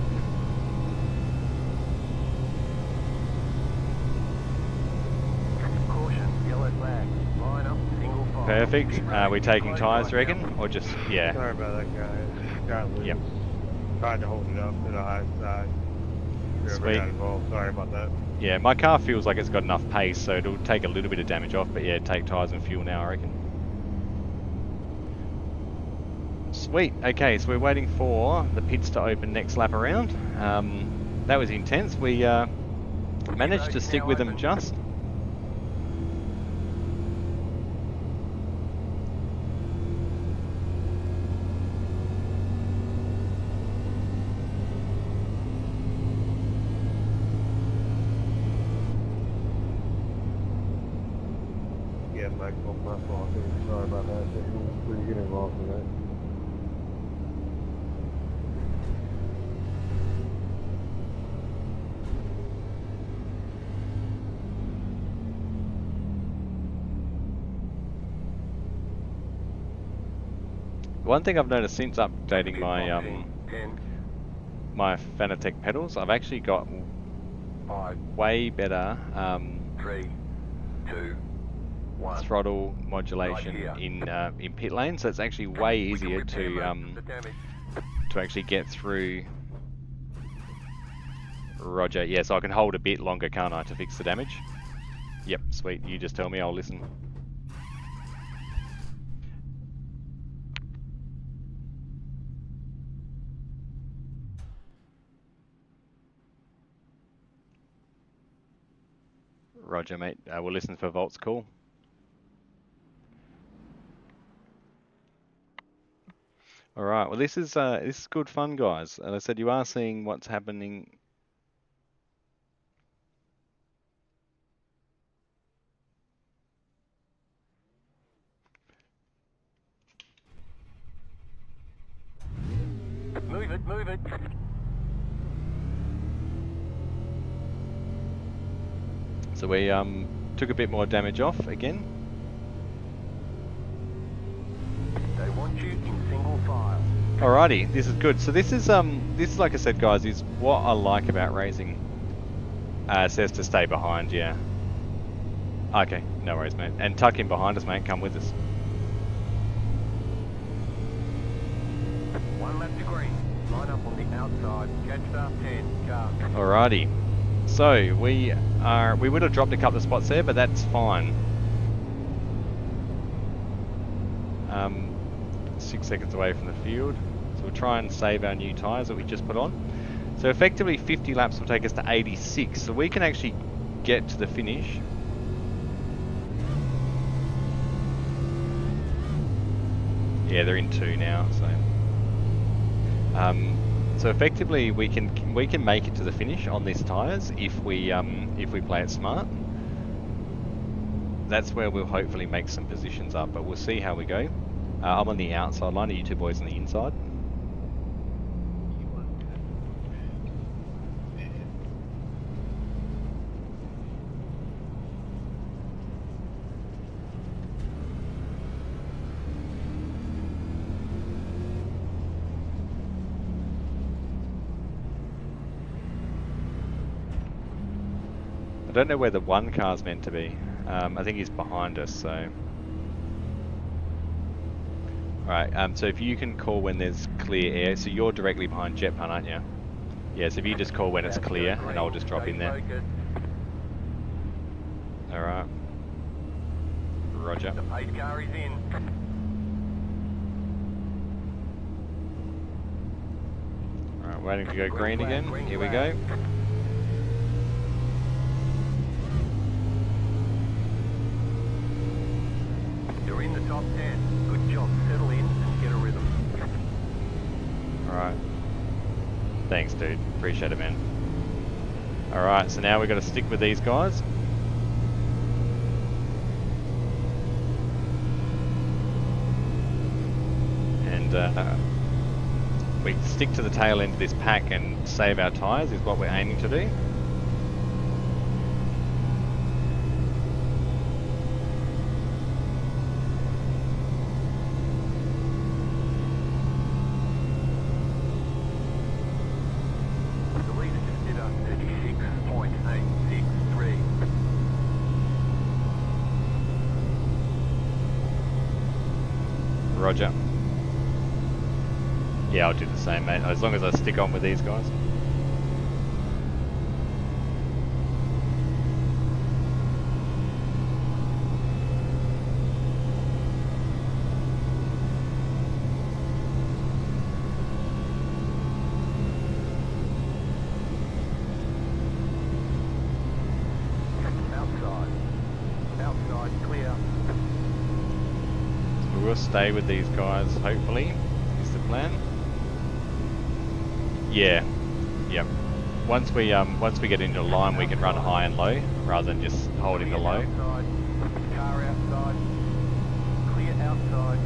Caution, yellow flag. Line up, single file. Perfect. Are we taking tyres, do you reckon? Or just, yeah. Sorry about that, guys. Got loose. Yep. Tried to hold it up to the high side. Whoever Sweet. got involved. Sorry about that. Yeah, my car feels like it's got enough pace, so it'll take a little bit of damage off, but yeah, take tyres and fuel now, I reckon. Sweet. Okay, so we're waiting for the pits to open next lap around. That was intense. We managed to stick with them just. Yeah, Mike, my fault. Sorry about that. Didn't get involved in that. One thing I've noticed since updating my 10, my Fanatec pedals, I've actually got 5, way better 3, 2, 1. throttle modulation Right in pit lane, so it's actually way We can easier repair to most of the damage. actually get through. Roger. Yeah, so I can hold a bit longer, can't I, to fix the damage? Yep, sweet. You just tell me, I'll listen. Roger, mate. We'll listen for Volt's call. All right. Well, this is good fun, guys. And I said you are seeing what's happening. Move it, move it. So we took a bit more damage off again. They want you in single file. Alrighty, this is good. So this is like I said, guys, is what I like about racing. It says to stay behind, yeah. Okay, no worries, mate. And tuck in behind us, mate. Come with us. 1 lap to green. Line outside. Catch 10 car. Alrighty. So we would have dropped a couple of spots there, but that's fine. 6 seconds away from the field. So we'll try and save our new tyres that we just put on. So effectively 50 laps will take us to 86. So we can actually get to the finish. Yeah, they're in 2 now, so so effectively we can make it to the finish on these tyres if we play it smart. That's where we'll hopefully make some positions up, but we'll see how we go. I'm on the outside line, are you two boys on the inside? I don't know where the one car's meant to be. I think he's behind us, so... Alright, so if you can call when there's clear air, so you're directly behind Jet Pun, aren't you? Yeah, so if you just call when it's clear, and I'll just drop in there. Alright. Roger. The pace car is in. Alright, waiting to go green again. Here we go. You're in the top 10. Good job. Settle in and get a rhythm. Alright. Thanks, dude. Appreciate it, man. Alright, so now we've got to stick with these guys. And we stick to the tail end of this pack and save our tyres is what we're aiming to do. Roger. Yeah, I'll do the same, mate, as long as I stick on with these guys. Outside, clear. We'll stay with these guys, hopefully, is the plan. Yeah, yep. Once we get into the line, we can run high and low, rather than just holding the low. Outside. Car outside. Clear outside.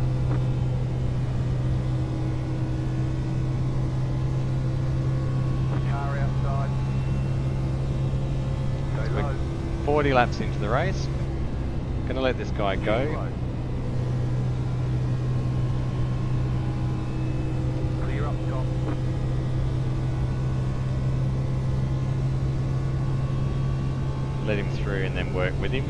Car outside. Go We're low. 40 laps into the race. Gonna let this guy go. Clear up top. Let him through and then work with him.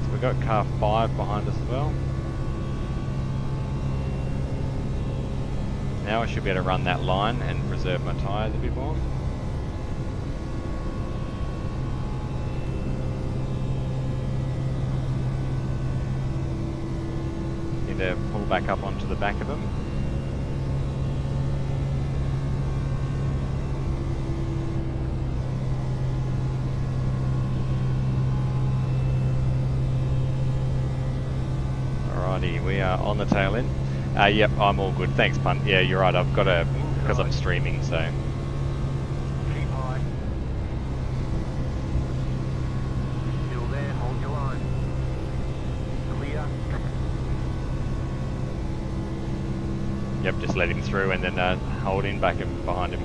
So we've got car 5 behind us as well. Now I should be able to run that line and preserve my tyres a bit more. Need to pull back up onto the back of them. Alrighty, we are on the tail end. Yep, I'm all good. Thanks, Punt. Yeah, you're right. I've got to, because I'm streaming, so. Keep high. Still there, hold your line. Clear. Yep, just let him through and then hold in back and behind him.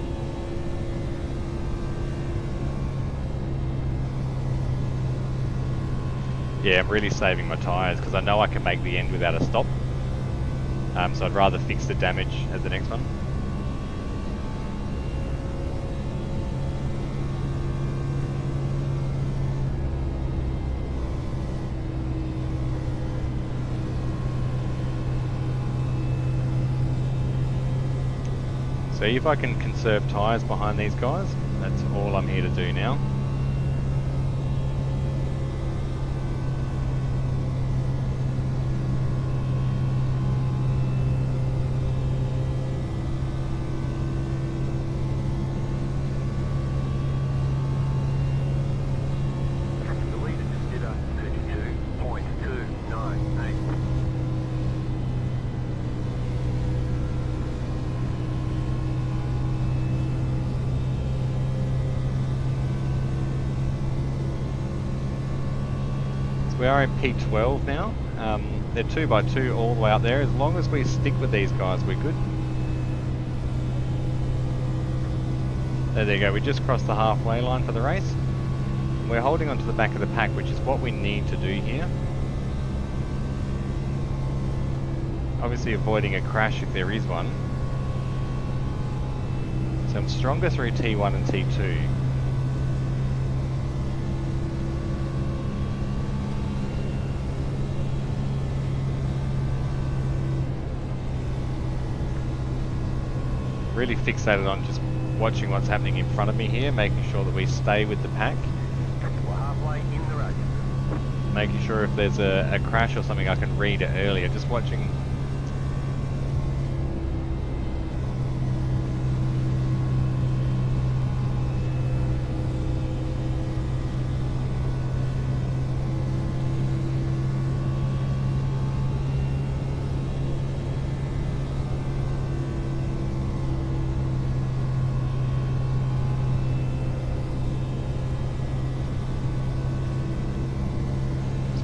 Yeah, I'm really saving my tyres because I know I can make the end without a stop. So I'd rather fix the damage as the next one. So if I can conserve tyres behind these guys, that's all I'm here to do now. The leader just did a 32.298. We are in P12 now. They're 2x2 all the way up there. As long as we stick with these guys, we're good. There you go. We just crossed the halfway line for the race. We're holding onto the back of the pack, which is what we need to do here. Obviously avoiding a crash if there is one. So I'm stronger through T1 and T2. Really fixated on just watching what's happening in front of me here, making sure that we stay with the pack. We're halfway in the race. Making sure if there's a crash or something I can read it earlier, just watching.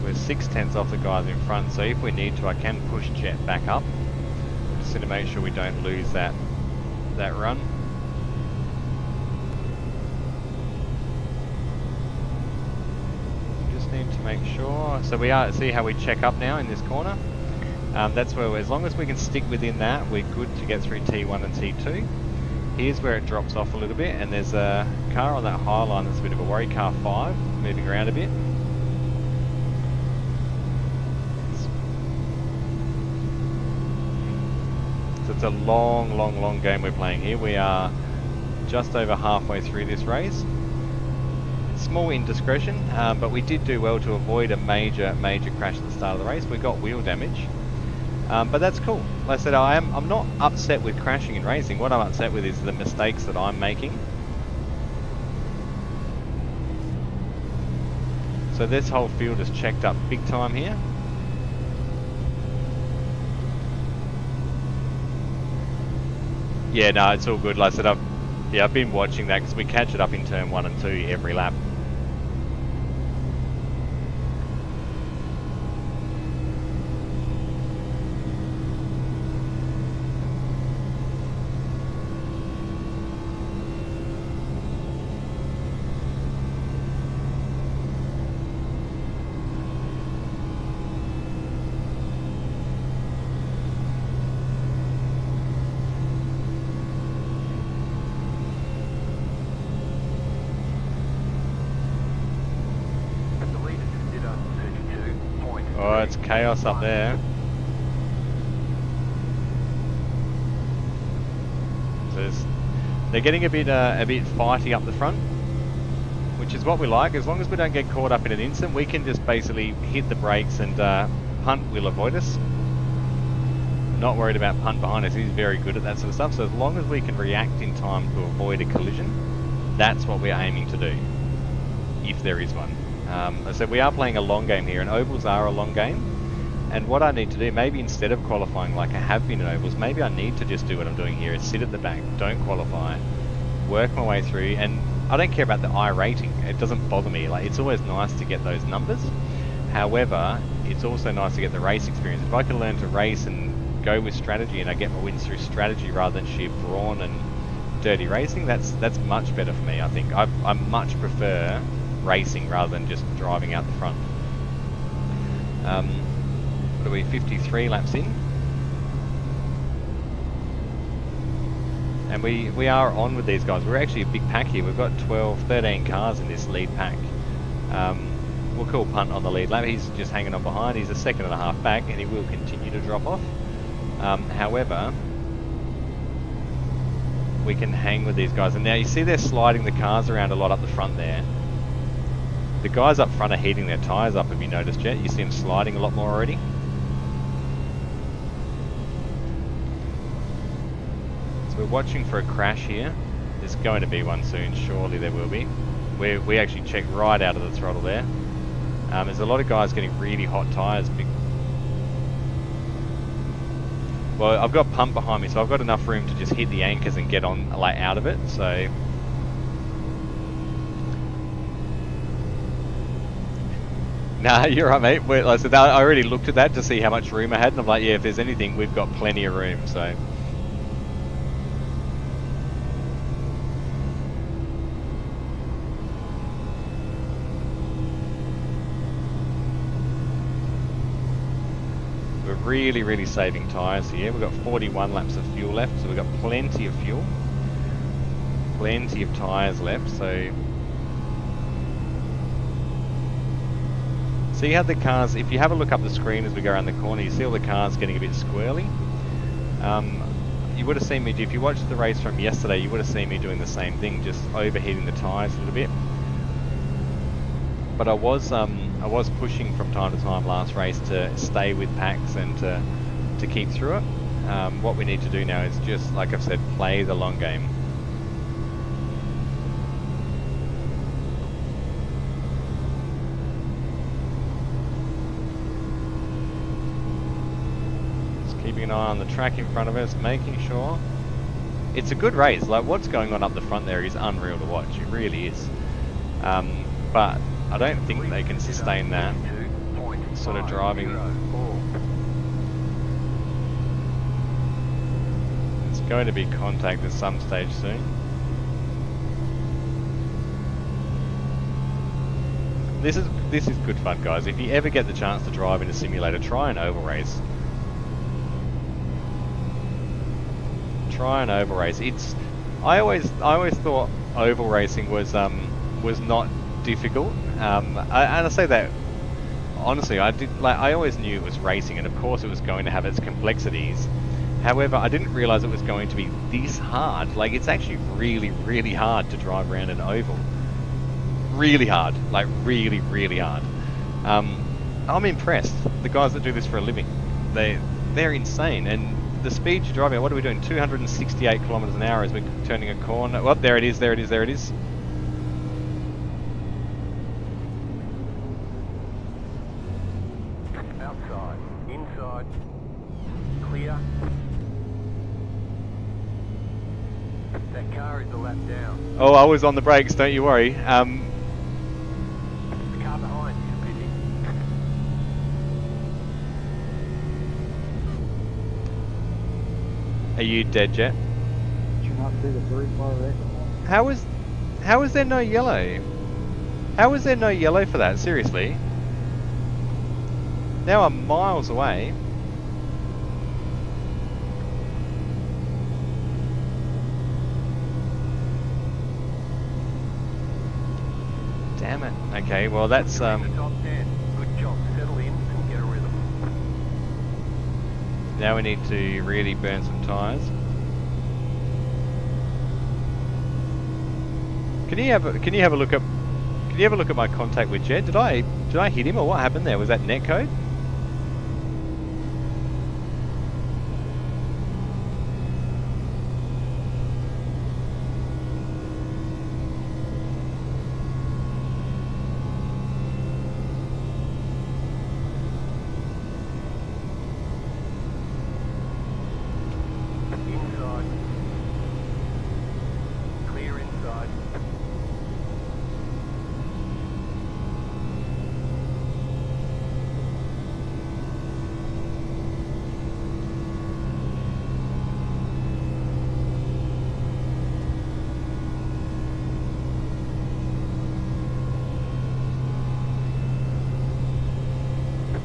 We're 6/10 off the guys in front, so if we need to I can push Jet back up. Just to make sure we don't lose that run. Just need to make sure. So we are, see how we check up now in this corner? That's where, as long as we can stick within that, we're good to get through T1 and T2. Here's where it drops off a little bit, and there's a car on that high line that's a bit of a worry, car 5, moving around a bit. It's a long game we're playing here. We are just over halfway through this race. Small indiscretion, but we did do well to avoid a major crash at the start of the race. We got wheel damage, but that's cool. Like I said, I'm not upset with crashing in racing. What I'm upset with is the mistakes that I'm making. So this whole field is checked up big time here. Yeah, no, it's all good. Like I said, I've been watching that because we catch it up in turn 1 and 2 every lap. Oh, it's chaos up there. So they're getting a bit fighty up the front, which is what we like. As long as we don't get caught up in an instant, we can just basically hit the brakes and Punt will avoid us. Not worried about Punt behind us. He's very good at that sort of stuff. So as long as we can react in time to avoid a collision, that's what we're aiming to do, if there is one. So we are playing a long game here, and ovals are a long game. And what I need to do, maybe instead of qualifying like I have been in ovals, maybe I need to just do what I'm doing here, is sit at the back, don't qualify, work my way through. And I don't care about the I rating, it doesn't bother me. Like, it's always nice to get those numbers. However, it's also nice to get the race experience. If I can learn to race and go with strategy, and I get my wins through strategy rather than sheer brawn and dirty racing, that's much better for me. I think I much prefer racing rather than just driving out the front. What are we, 53 laps in? And we are on with these guys. We're actually a big pack here. We've got 12, 13 cars in this lead pack. We'll call Punt on the lead lap. He's just hanging on behind. He's a second and a half back, and he will continue to drop off. However, we can hang with these guys. And now you see they're sliding the cars around a lot up the front there. The guys up front are heating their tyres up, have you noticed yet? You see them sliding a lot more already. So we're watching for a crash here. There's going to be one soon, surely there will be. We actually checked right out of the throttle there. There's a lot of guys getting really hot tyres. Well, I've got pump behind me, so I've got enough room to just hit the anchors and get on, like, out of it, so... Nah, you're right, mate. Like I said, I already looked at that to see how much room I had, and I'm like, yeah, if there's anything, we've got plenty of room, so... We're really saving tyres here. We've got 41 laps of fuel left, so we've got plenty of fuel. Plenty of tyres left, so... See how the cars, if you have a look up the screen as we go around the corner, you see all the cars getting a bit squirrely. You would have seen me, if you watched the race from yesterday, you would have seen me doing the same thing, just overheating the tyres a little bit. But I was pushing from time to time last race to stay with packs and to keep through it. What we need to do now is just, like I've said, play the long game. Just keeping an eye on the track in front of us, making sure. It's a good race. Like, what's going on up the front there is unreal to watch. It really is. But I don't think they can sustain that sort of driving. It's going to be contact at some stage soon. This is good fun, guys. If you ever get the chance to drive in a simulator, try an oval race. Try an oval race. I always thought oval racing was not difficult, and I say that honestly. I always knew it was racing, and of course it was going to have its complexities. However, I didn't realize it was going to be this hard. Like, it's actually really hard to drive around an oval. Really hard, like really hard. I'm impressed. The guys that do this for a living, they're insane. And the speed you're driving at, what are we doing? 268 kilometers an hour as we're turning a corner. Well, there it is. Outside, inside, clear. That car is a lap down. Oh, I was on the brakes, don't you worry. The car behind is pitting. Are you dead yet? Did you not see the 3-car record? How is there no yellow? How is there no yellow for that? Seriously? Now I'm miles away. Damn it. Okay, well that's The top 10. Good job. Settle in and get a rhythm. now we need to really burn some tyres. Can you have a look at my contact with Jed? Did I hit him, or what happened there? Was that netcode? Inside. Clear inside.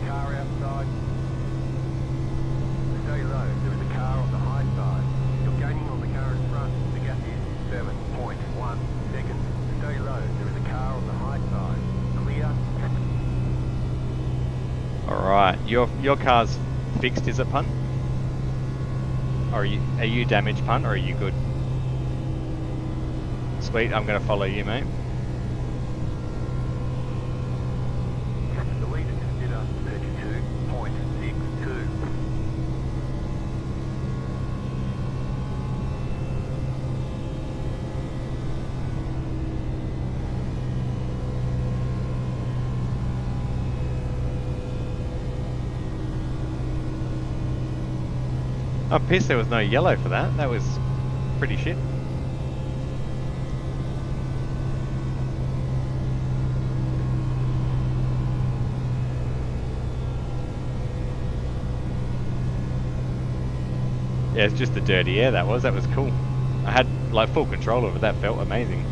Car outside. Stay low. There is a car on the high side. You're gaining on the car in front. The gap is 7.1 seconds. Stay low. There is a car on the high side. Clear. Alright, your car's fixed, is it, Punt? Or are you damaged, Punt, or are you good? Sweet, I'm going to follow you, mate. The lead is consider 32.62. I'm pissed there was no yellow for that. That was pretty shit. Yeah, it's just the dirty air that was cool. I had like full control of it, that felt amazing.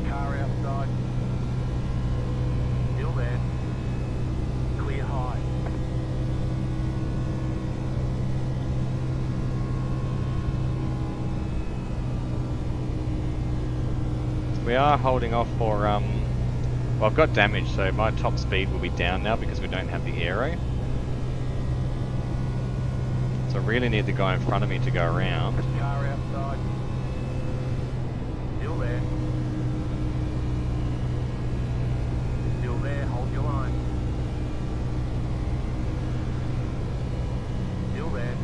Car outside. Still there. Clear high. We are holding off for, well, I've got damage, so my top speed will be down now because we don't have the aero. So I really need the guy in front of me to go around. Car outside. Still there. Still there, hold your line. Still there.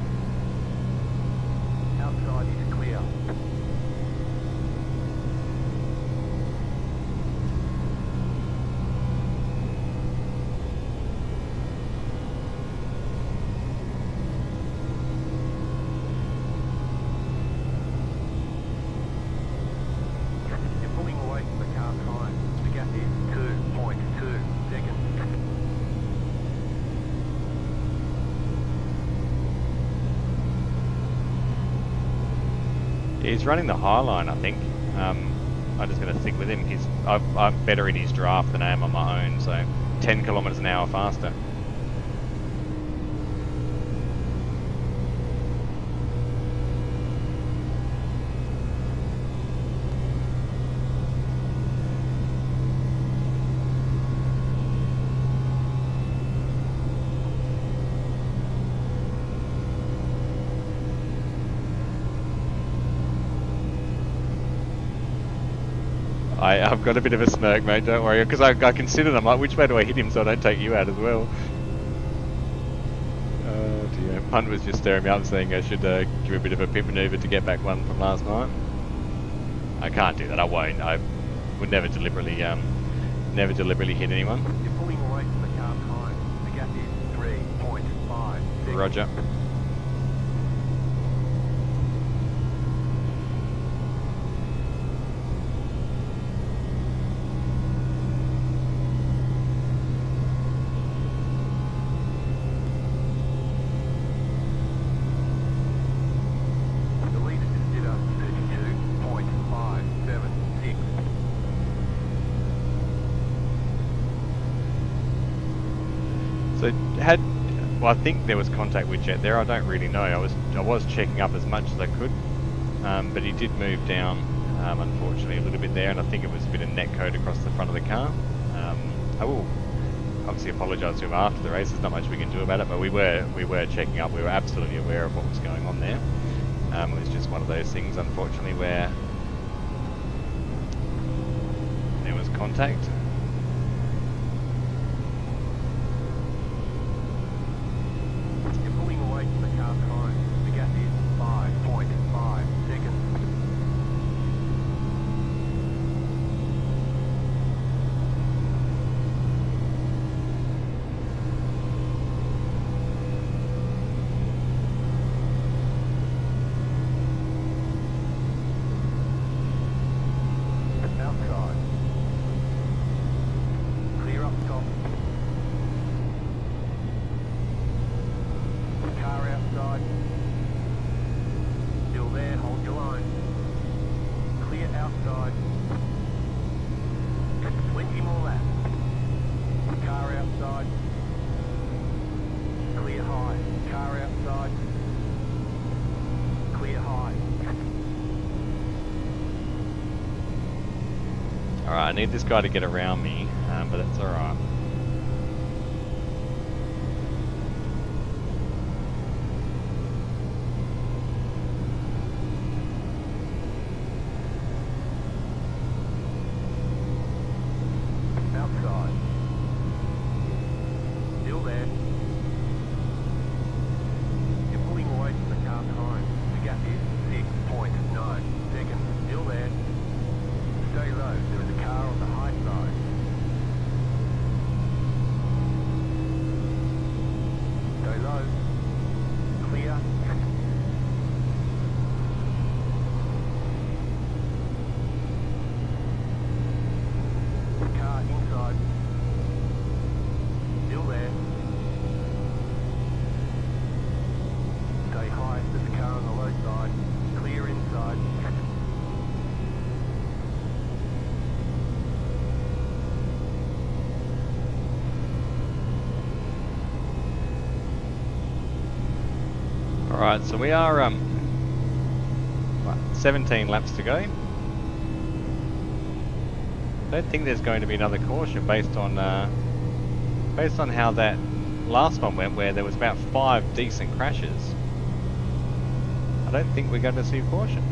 Outside is clear. You're pulling away from the car time. The gap is 2.2 seconds. Yeah, he's running the high line, I think. I'm just going to stick with him. I'm better in his draft than I am on my own, so 10 kilometers an hour faster. I've got a bit of a smirk, mate, don't worry, because I considered, I'm like, which way do I hit him so I don't take you out as well? Oh dear, Punt was just staring me up saying I should give a bit of a pit manoeuvre to get back one from last night. I can't do that, I won't. I would never deliberately hit anyone. You're pulling away from the car time. The gap is 3.5 seconds. Roger. The lead is consider 32.576. So well, I think there was contact with Jet there. I don't really know. I was checking up as much as I could, but he did move down, unfortunately, a little bit there, and I think it was a bit of net code across the front of the car. I will obviously apologise to him after the race. There's not much we can do about it, but we were checking up. We were absolutely aware of what was going on there. It was just one of those things, unfortunately, where there was contact. You're pulling away from the car time. The gap is 5.5 seconds. Outside. Clear up top. Car outside. Still there, hold your line. Clear outside. 20 more laps. Car outside. Clear high. Car outside. Clear high. Alright, I need this guy to get around me, but that's alright. inside. Still there. Stay high, there's a car on the low side. Clear inside. Alright, so we are 17 laps to go. I don't think there's going to be another caution based on how that last one went, where there was about 5 decent crashes. I don't think we're going to see a caution.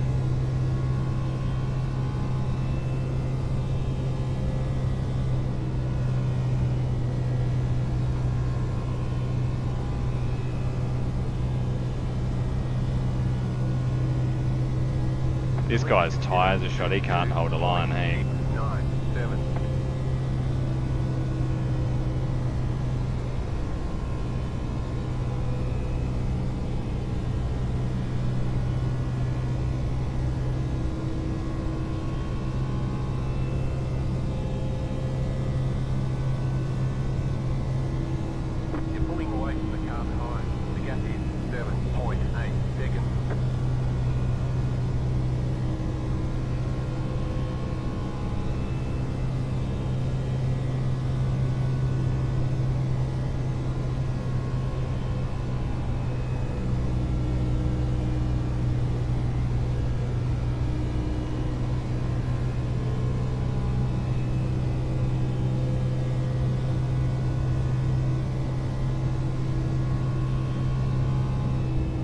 This guy's tyres are shot, he can't hold a line, hey. 9, 7. You're pulling away from the car behind. The gap is 7.8 seconds.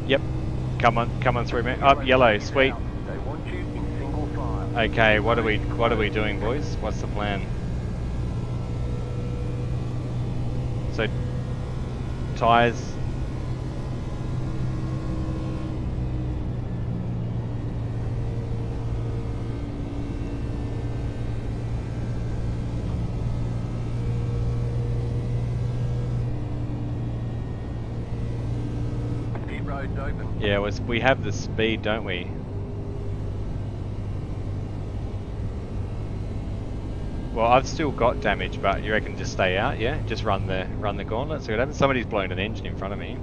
Yep, come on through, man. Up, yellow, sweet. They want you in single file. Okay, what are we doing, boys? What's the plan? So, tyres. Pit road's open. Yeah, we have the speed, don't we? Well, I've still got damage, but you reckon just stay out, yeah? Just run the gauntlet. See what happens. Somebody's blown an engine in front of me.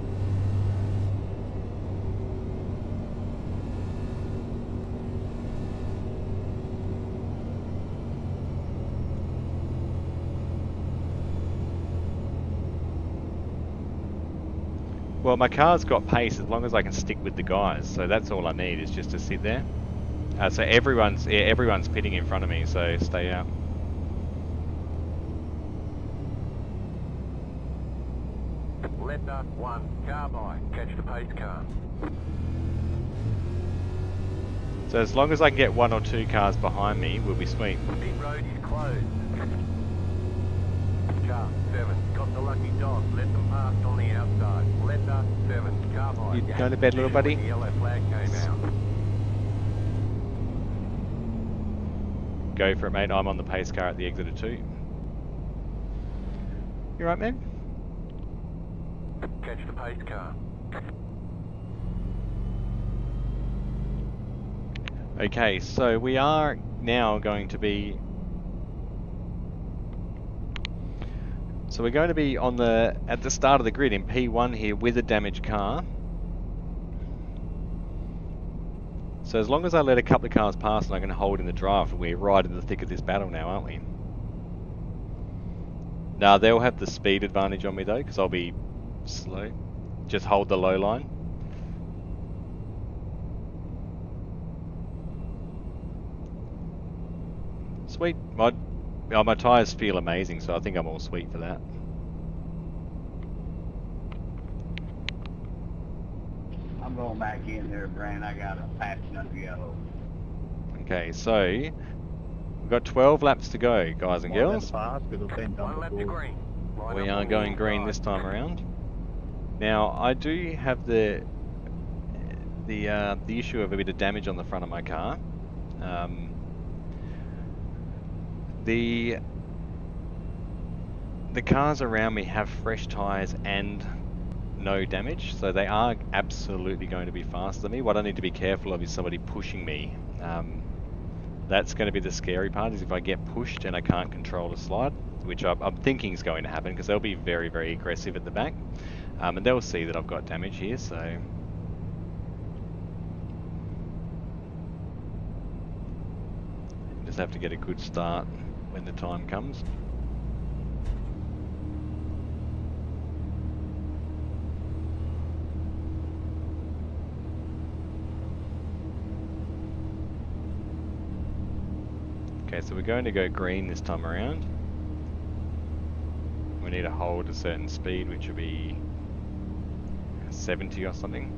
Well, my car's got pace as long as I can stick with the guys, so that's all I need is just to sit there. So everyone's pitting in front of me, so stay out. Letter 1, car by. Catch the pace car. So as long as I can get 1 or 2 cars behind me, we'll be sweet. Pit road is closed. Car 7, got the lucky dog. Let them pass on the outside. Letter 7, car by. You going to bed, little buddy? When the yellow flag came out. Go for it, mate. I'm on the pace car at the exit of 2. You right, man? Catch the pace car. Okay, so we are now going to be... So we're going to be on at the start of the grid in P1 here with a damaged car. So as long as I let a couple of cars pass and I can hold in the draft, we're right in the thick of this battle now, aren't we? Now they'll have the speed advantage on me though, because I'll be slow. Just hold the low line. Sweet. My tyres feel amazing, so I think I'm all sweet for that. I'm going back in there, Brand. I got a patch under yellow. Okay, so we've got 12 laps to go, guys and girls. One lap to green. Line We up are on going the green inside. this time around. Now I do have the issue of a bit of damage on the front of my car. The cars around me have fresh tyres and no damage, so they are absolutely going to be faster than me. What I need to be careful of is somebody pushing me That's going to be the scary part, is if I get pushed and I can't control the slide, which I'm thinking is going to happen, because they'll be very, very aggressive at the back. And they'll see that I've got damage here, so... Just have to get a good start when the time comes. Okay, so we're going to go green this time around. We need to hold a certain speed, which will be 70 or something.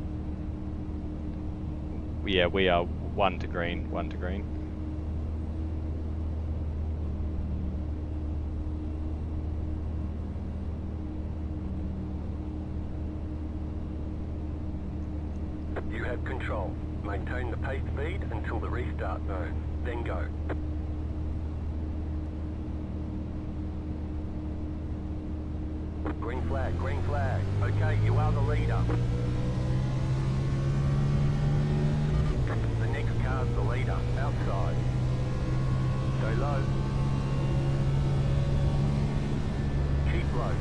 Yeah, we are 1 to green, 1 to green. You have control. Maintain the pace speed until the restart zone. Then go. Green flag, green flag. Okay, you are the leader. The next car's the leader. Outside. Go low. Keep low.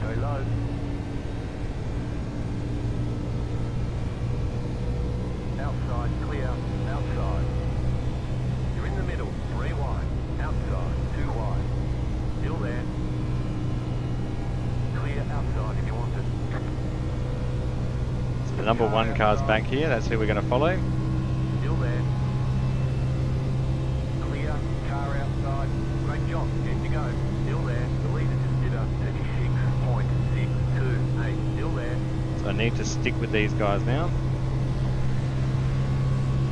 Go low. Outside, clear. Outside. You're in the middle. 3 wide. Outside, 2 wide. Still there. Clear outside if you want it. So the number 1 car's back here, that's who we're going to follow. Still there. Clear, car outside. Great job, 10 to go. Still there. The leader just did a 36.628. Still there. So I need to stick with these guys now.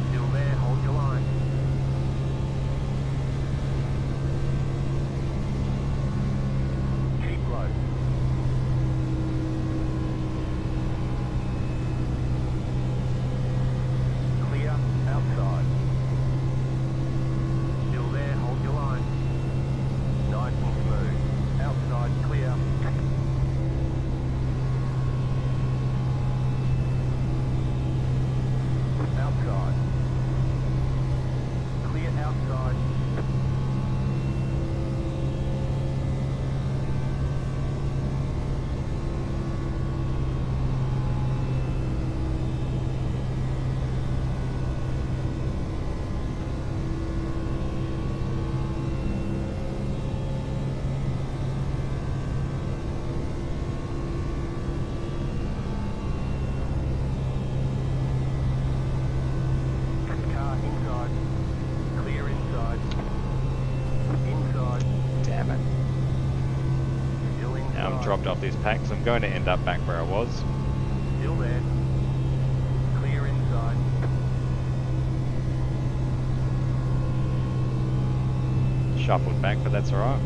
Still there, hold your line. Keep low. Clear, outside. Still there, hold your line. Nice and smooth. Outside, clear. Outside. Clear outside. Car inside. Clear inside. Inside. Damn it. Still inside. Now I'm dropped off this pack, so I'm going to end up back where I was. Still there. Clear inside. Shuffled back, but that's alright.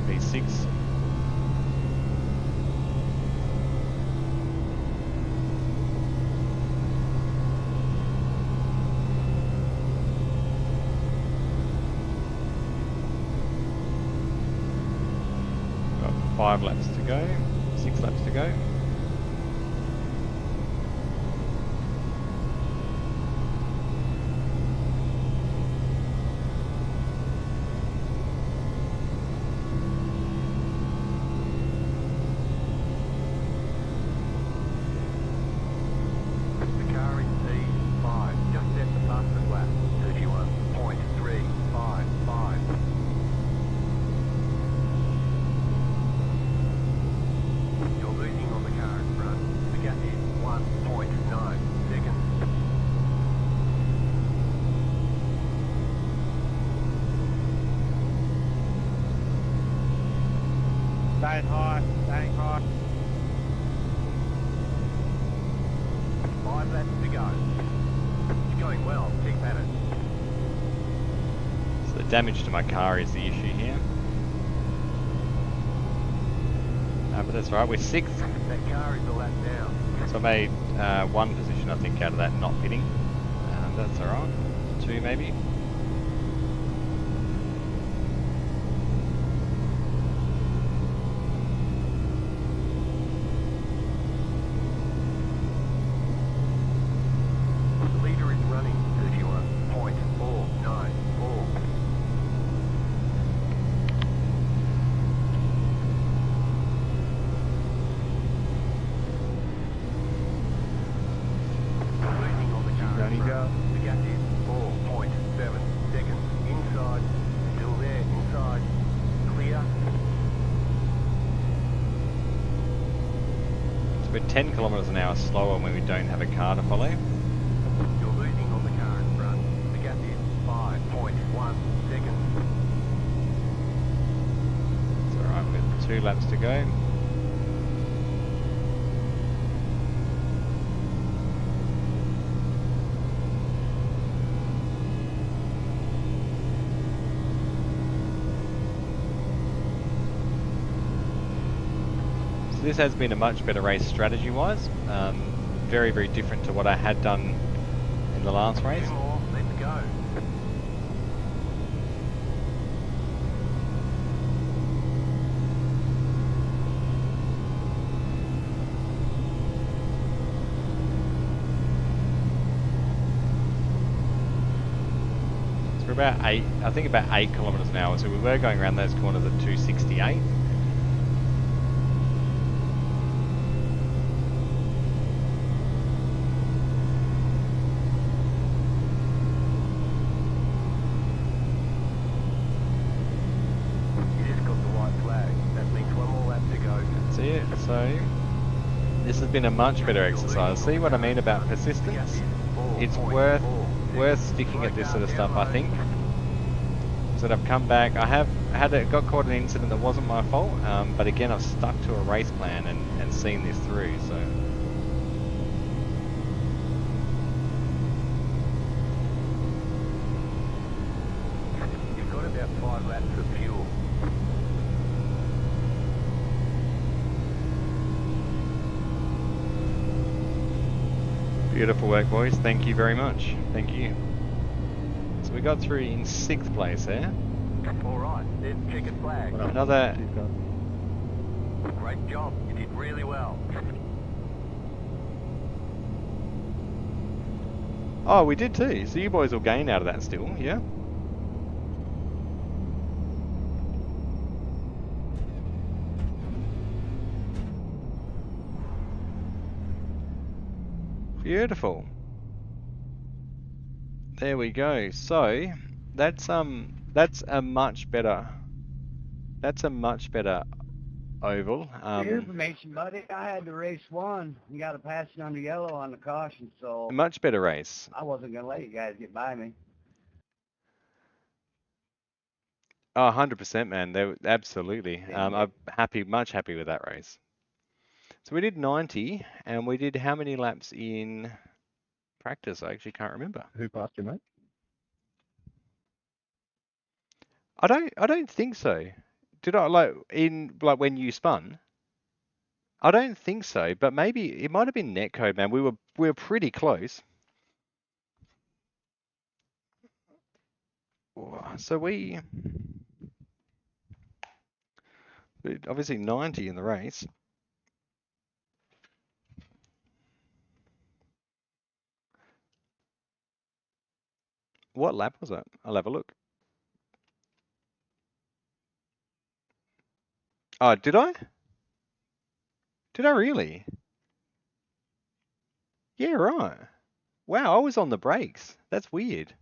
V6. Got 5 laps to go, 6 laps to go. The car in C5, just set the fastest lap. 31.355. You're losing on the car in front. The gap is 1.9 seconds. Staying high, staying high. 5 laps to go. It's going well. Keep at it. So the damage to my car is the issue here. But that's right, we're 6th. That car is a lap down. So I made 1 position, I think, out of that not pitting. That's alright. 2 maybe. 20 car. The gap is 4.7 seconds. Inside. Still there. Inside. Clear. So we're 10 kilometers an hour slower when we don't have a car to follow. You're losing on the car in front. The gap is 5.1 seconds. It's alright, we've got 2 laps to go. This has been a much better race strategy-wise. Very, very different to what I had done in the last race. 2 more. Let's go. So we're about 8, I think about 8 kilometers an hour. So we were going around those corners at 268. You just got the white flag. That means 1 more lap to go. That's it. So this has been a much better exercise. See what I mean about persistence? It's worth sticking at this sort of stuff, I think. So that I've come back. I got caught in an incident that wasn't my fault, but again I've stuck to a race plan and seen this through. So You've got about 5 laps of fuel. beautiful work, boys. Thank you very much. Thank you. So we got through in 6th place there. All right, there's checkered flag. Well, Another. keep going. Great job. You did really well. Oh, we did too. So you boys will gain out of that still, yeah? Beautiful. There we go. So that's a much better oval. For your information, buddy, I had to race 1. You got to pass it under yellow on the caution, so A much better race. I wasn't going to let you guys get by me. Oh, 100%, man. Absolutely. I'm much happy with that race. So we did 90, and we did how many laps in practice? I actually can't remember. Who passed you, mate? I don't think so. Did I like when you spun? I don't think so, but maybe it might have been netcode, man. We were pretty close. So we obviously 90 in the race. What lap was that? I'll have a look. Oh, did I? Did I really? Yeah, right. Wow, I was on the brakes. That's weird.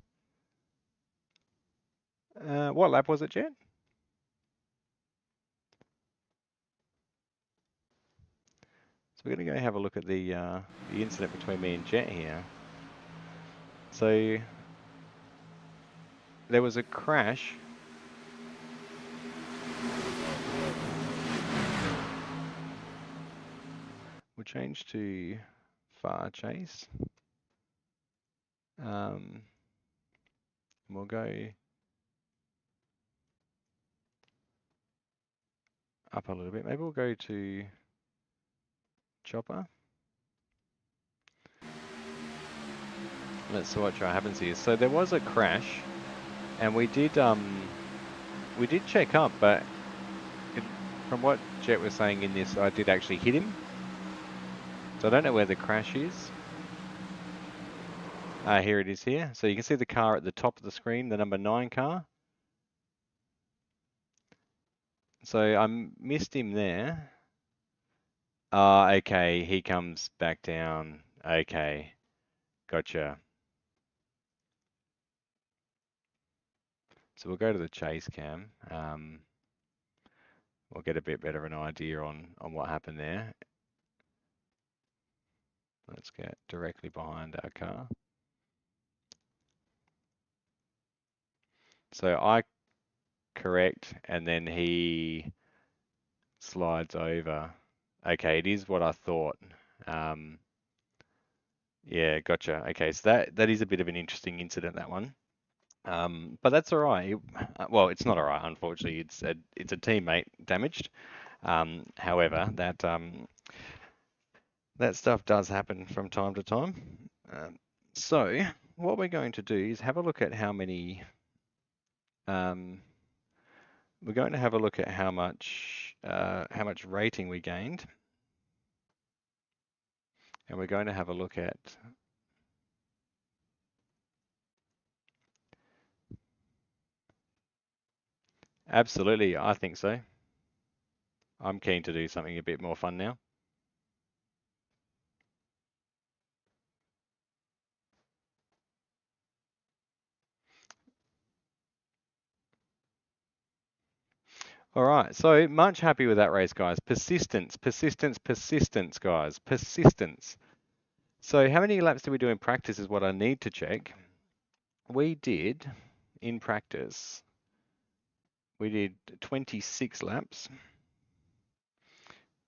What lap was it, Jet? So we're going to go have a look at the incident between me and Jet here. So there was a crash. We'll change to far chase. We'll go up a little bit. Maybe we'll go to chopper. Let's see what happens here. So there was a crash, and we did check up, but from what Jet was saying in this, I did actually hit him. So I don't know where the crash is. Here it is here. So you can see the car at the top of the screen, the number 9 car. So I missed him there. Okay, he comes back down. Okay, gotcha. So we'll go to the chase cam. We'll get a bit better of an idea on what happened there. Let's get directly behind our car. So I correct, and then he slides over. Okay, it is what I thought. Yeah, gotcha. Okay, so that is a bit of an interesting incident, that one. But that's all right. Well, it's not all right, unfortunately. It's a teammate damaged. However, that stuff does happen from time to time. So what we're going to do is have a look at how many. We're going to have a look at how much rating we gained, and we're going to have a look at. Absolutely, I think so. I'm keen to do something a bit more fun now. All right, so much happy with that race, guys. Persistence, persistence, persistence, guys. Persistence. So how many laps did we do in practice is what I need to check. We did, in practice, we did 26 laps.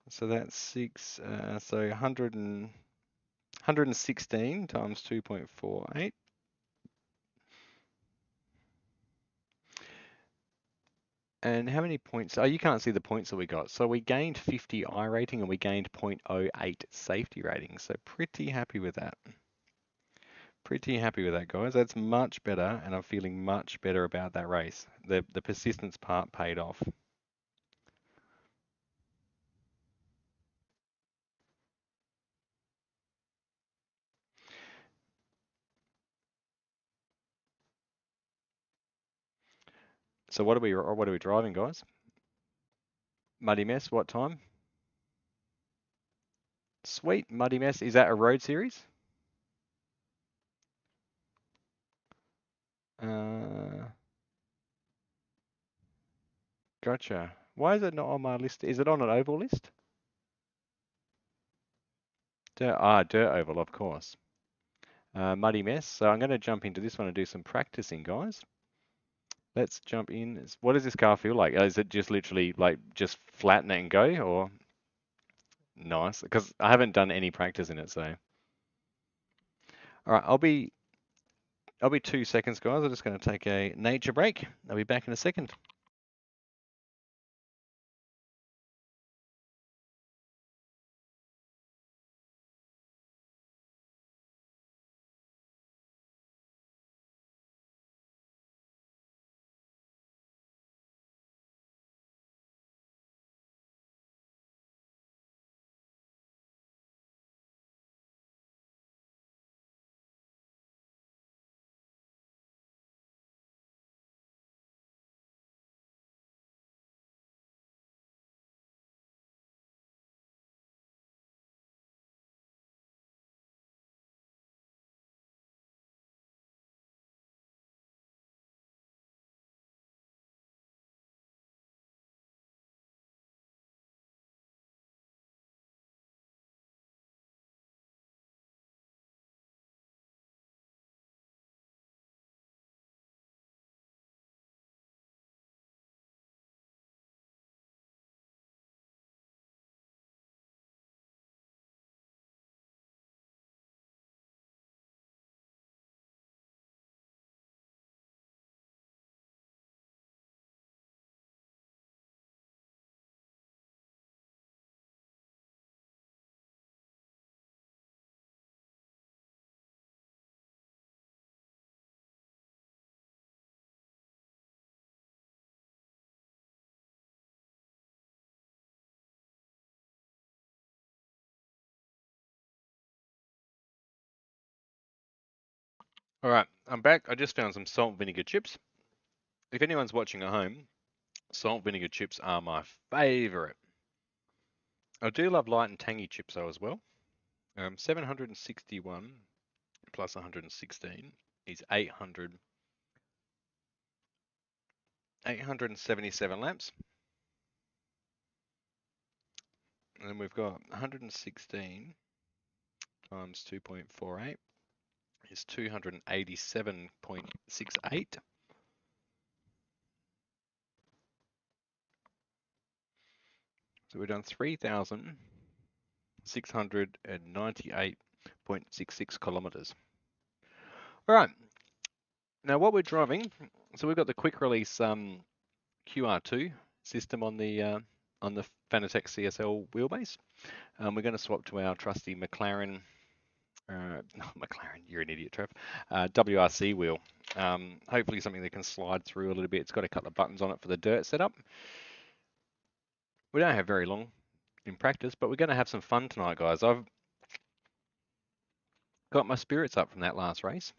So that's 6, so 116 times 2.48. And how many points? Oh, you can't see the points that we got. So we gained 50 I rating and we gained 0.08 safety rating. So pretty happy with that. Pretty happy with that, guys. That's much better, and I'm feeling much better about that race. The persistence part paid off. So what are we driving, guys? Muddy Mess, what time? Sweet, Muddy Mess. Is that a road series? Gotcha. Why is it not on my list? Is it on an oval list? Dirt oval, of course. Muddy Mess. So I'm going to jump into this one and do some practicing, guys. Let's jump in. What does this car feel like? Is it just literally like just flatten it and go, or nice? Because I haven't done any practice in it, so. All right, I'll be 2 seconds, guys. I'm just going to take a nature break. I'll be back in a second. All right, I'm back. I just found some salt vinegar chips. If anyone's watching at home, salt vinegar chips are my favorite. I do love light and tangy chips though as well. 761 plus 116 is 800. 877 laps. And then we've got 116 times 2.48 is 287.68. So we've done 3,698.66 kilometers. All right. Now what we're driving, so we've got the quick release QR2 system on the Fanatec CSL wheelbase. We're going to swap to our trusty McLaren, McLaren, you're an idiot, Trev, WRC wheel. Hopefully something that can slide through a little bit. It's got a couple of buttons on it for the dirt setup. We don't have very long in practice, but we're going to have some fun tonight, guys. I've got my spirits up from that last race.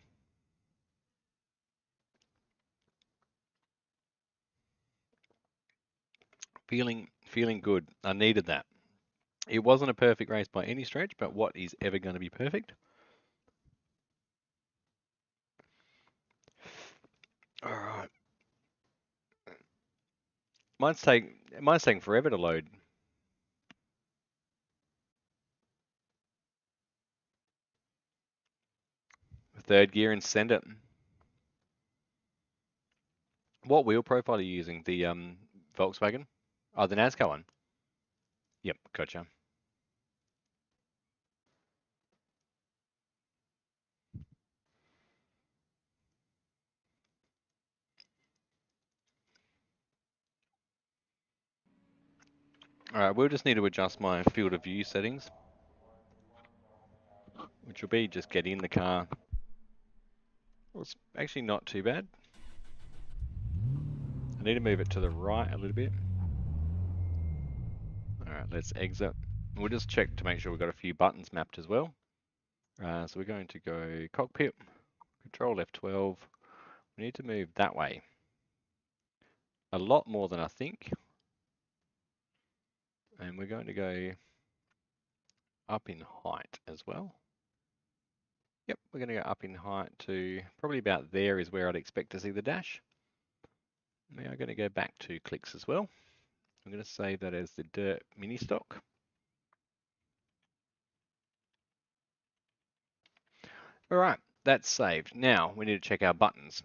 Feeling good. I needed that. It wasn't a perfect race by any stretch, but what is ever going to be perfect? All right. Mine's taking forever to load. Third gear and send it. What wheel profile are you using? The Volkswagen? Oh, the NASCAR one. Yep, gotcha. All right, we'll just need to adjust my field of view settings, which will be just get in the car. Well, it's actually not too bad. I need to move it to the right a little bit. All right, let's exit. We'll just check to make sure we've got a few buttons mapped as well. So we're going to go cockpit, control F12. We need to move that way. A lot more than I think. And we're going to go up in height as well. Yep, we're going to go up in height to probably about there is where I'd expect to see the dash. We are going to go back 2 clicks as well. I'm going to save that as the dirt mini stock. All right, that's saved. Now we need to check our buttons.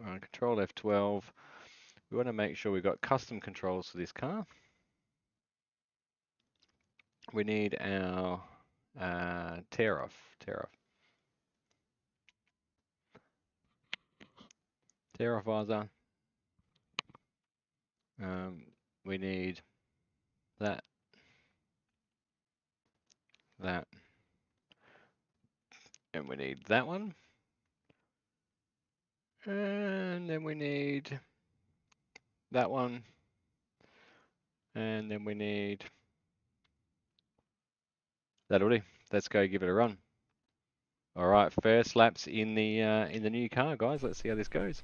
Control F12. We want to make sure we've got custom controls for this car. We need our tear off. Tear off visor. We need that, and we need that one. And then we need that one. And then we need that'll do. Let's go give it a run. All right, first laps in the new car, guys. Let's see how this goes.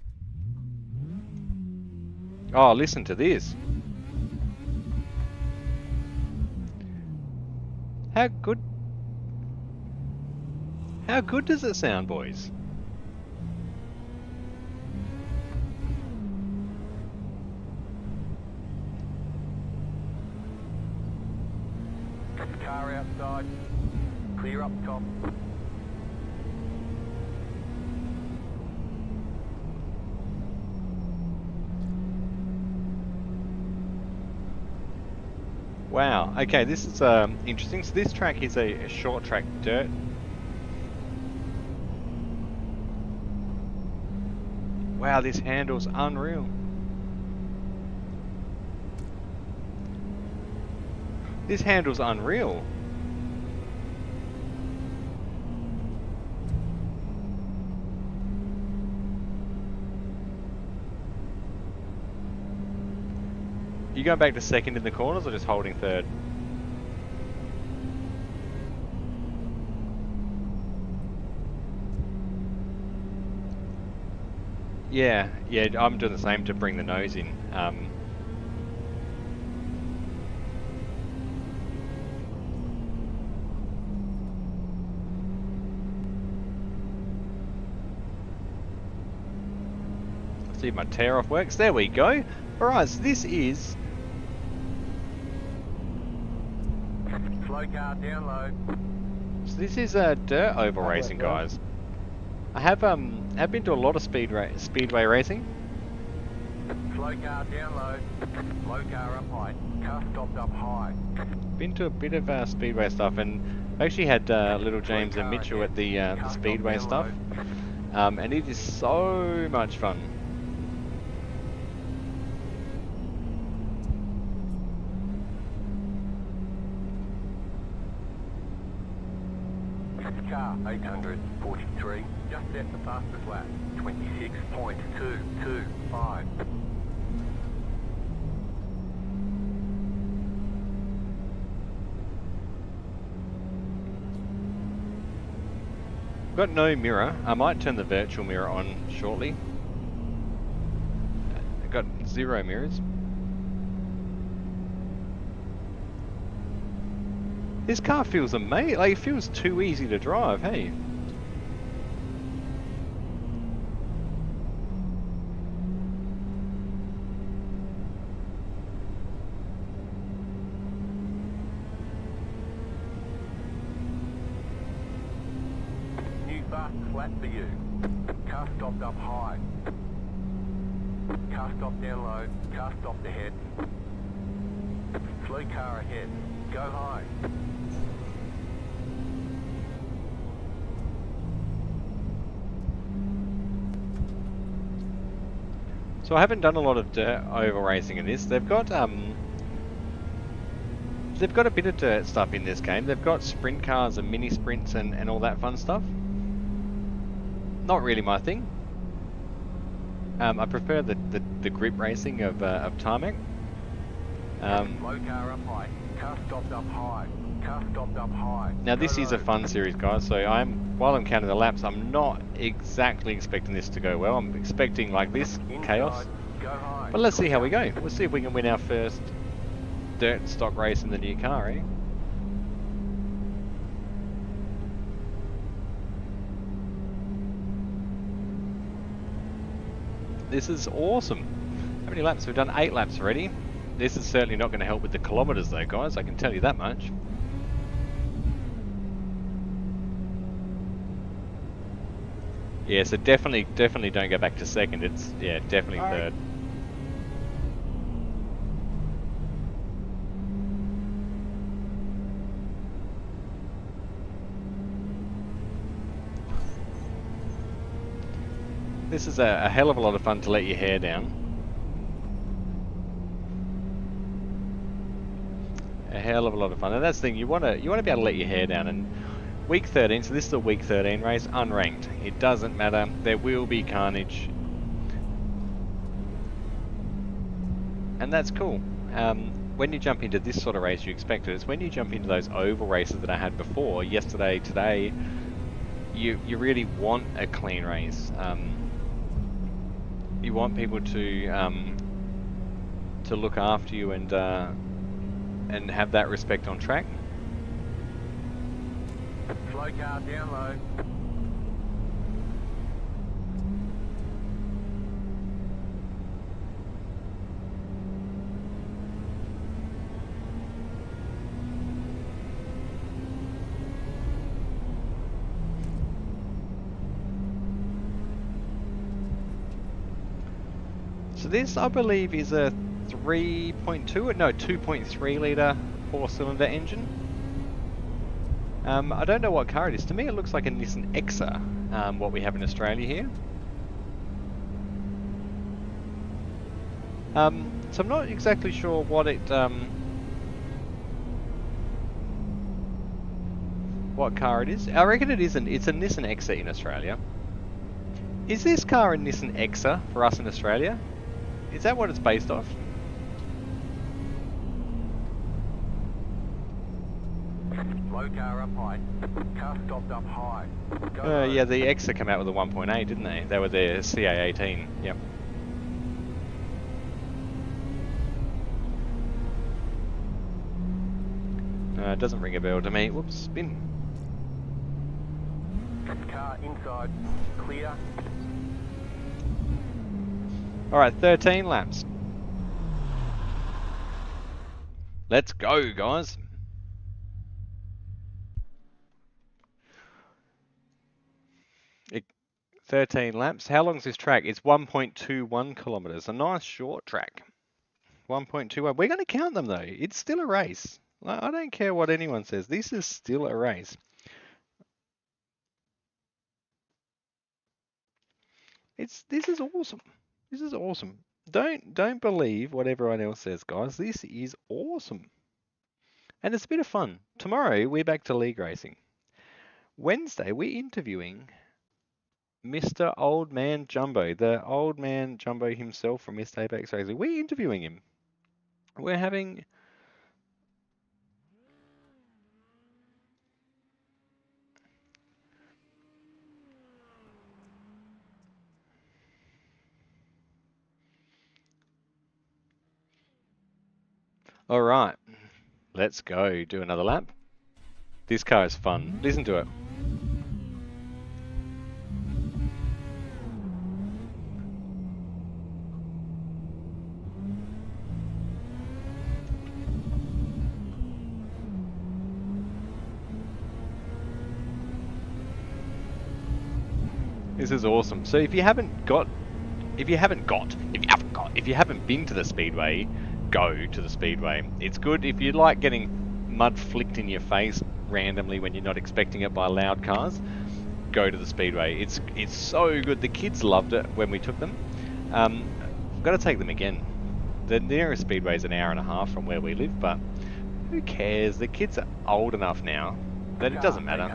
Oh, listen to this. How good does it sound, boys? Car outside. Clear up top. Wow. Okay, this is interesting. So this track is a short track dirt. Wow, this handle's unreal. This handle's unreal. You going back to second in the corners or just holding third? Yeah, I'm doing the same to bring the nose in. See if my tear off works. There we go. Alright, so this is... Slow car, down low. So this is dirt oval racing, guys. I have been to a lot of speedway racing. Slow car, down low. Low car up high. Car stopped up high. Been to a bit of speedway stuff, and I actually had little James and Mitchell at the speedway stuff, and it is so much fun. Car 843. Just set the fastest lap. 26.225. Got no mirror. I might turn the virtual mirror on shortly. I've got 0 mirrors. This car feels amazing. Like, it feels too easy to drive, hey? New fast flat for you. Car stopped up high. Car stopped down low. Car stopped ahead. Slow car ahead. Go high. So I haven't done a lot of dirt oval racing in this. They've got a bit of dirt stuff in this game. They've got sprint cars and mini sprints and all that fun stuff. Not really my thing. I prefer the grip racing of tarmac. Low car up high. Car stopped up high. Car stopped up high. Now this is a fun series, guys, so while I'm counting the laps, I'm not exactly expecting this to go well. I'm expecting like this, chaos. Go high. But let's see how we go. We'll see if we can win our first dirt stock race in the new car, eh? This is awesome. How many laps? We've done 8 laps already. This is certainly not going to help with the kilometers though, guys, I can tell you that much. Yeah, so definitely don't go back to second. It's, yeah, definitely third. This is a hell of a lot of fun to let your hair down. A hell of a lot of fun, and that's the thing. You want to be able to let your hair down. And week 13, so this is a week 13 race, unranked. It doesn't matter. There will be carnage, and that's cool. When you jump into this sort of race, you expect it. It's when you jump into those oval races that I had before, yesterday, today, you really want a clean race. You want people to look after you and have that respect on track. Slow car down low. So this, I believe, is a 2.3 litre 4-cylinder engine. I don't know what car it is. To me it looks like a Nissan Exa, what we have in Australia here. So I'm not exactly sure what it, what car it is. I reckon it isn't. It's a Nissan Exa in Australia. Is this car a Nissan Exa for us in Australia? Is that what it's based off? Low car up high. Car stopped up high. Go Yeah, the Exa came out with a 1.8, didn't they? They were the CA18. Yep. It doesn't ring a bell to me. Whoops, spin. Car inside. Clear. Alright, 13 laps. Let's go, guys. It, 13 laps. How long is this track? It's 1.21 kilometers. A nice short track. 1.21. We're going to count them though. It's still a race. I don't care what anyone says. This is still a race. This is awesome. This is awesome. Don't believe what everyone else says, guys. This is awesome. And it's a bit of fun. Tomorrow we're back to league racing. Wednesday we're interviewing Mr. Old Man Jumbo, the old man Jumbo himself from Mr. Apex Racing. We're interviewing him. We're having all right. Let's go do another lap. This car is fun. Listen to it. This is awesome. So if you haven't been to the Speedway, go to the Speedway. It's good if you like getting mud flicked in your face randomly when you're not expecting it by loud cars. Go to the Speedway. It's so good. The kids loved it when we took them. I've got to take them again. The nearest Speedway is an hour and a half from where we live, but who cares? The kids are old enough now that it doesn't matter.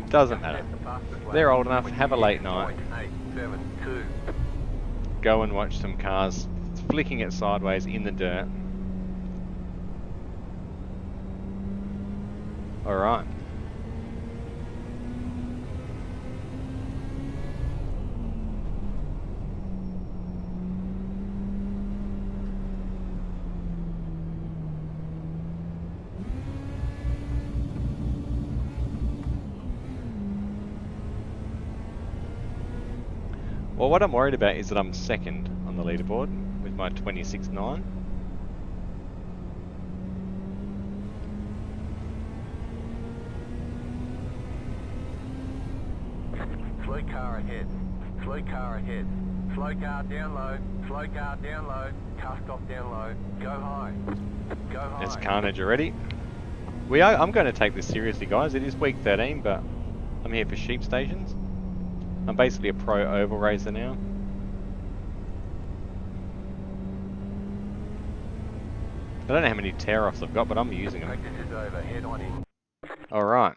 Doesn't matter. They're old enough. Have a late night. Go and watch some cars flicking it sideways in the dirt. All right. Well, what I'm worried about is that I'm second on the leaderboard with my 26.9. Slow car ahead. Slow car ahead. Slow car down low. Slow car down low. Car stop down low. Go high. Go high. There's carnage already. I'm going to take this seriously, guys. It is week 13, but I'm here for sheep stations. I'm basically a pro oval racer now. I don't know how many tear-offs I've got, but I'm using them. Practice is over. Head on in. Alright.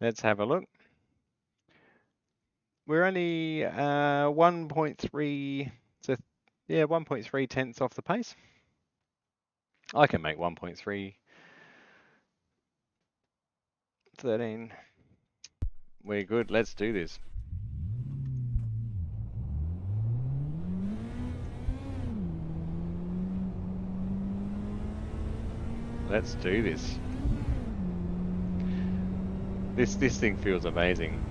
Let's have a look. We're only 1.3, so yeah, 1.3 tenths off the pace. I can make 1.3 13. We're good. Let's do this. Let's do this. This thing feels amazing.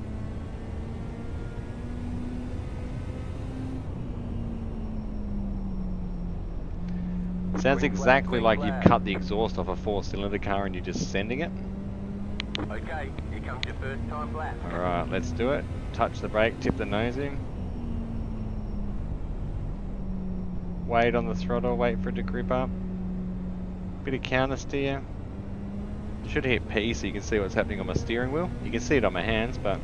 Sounds exactly like you've cut the exhaust off a 4-cylinder car and you're just sending it. Okay, here comes your first time lap. Alright, let's do it. Touch the brake, tip the nose in. Wait on the throttle, wait for it to grip up. Bit of counter steer. Should hit P so you can see what's happening on my steering wheel. You can see it on my hands, but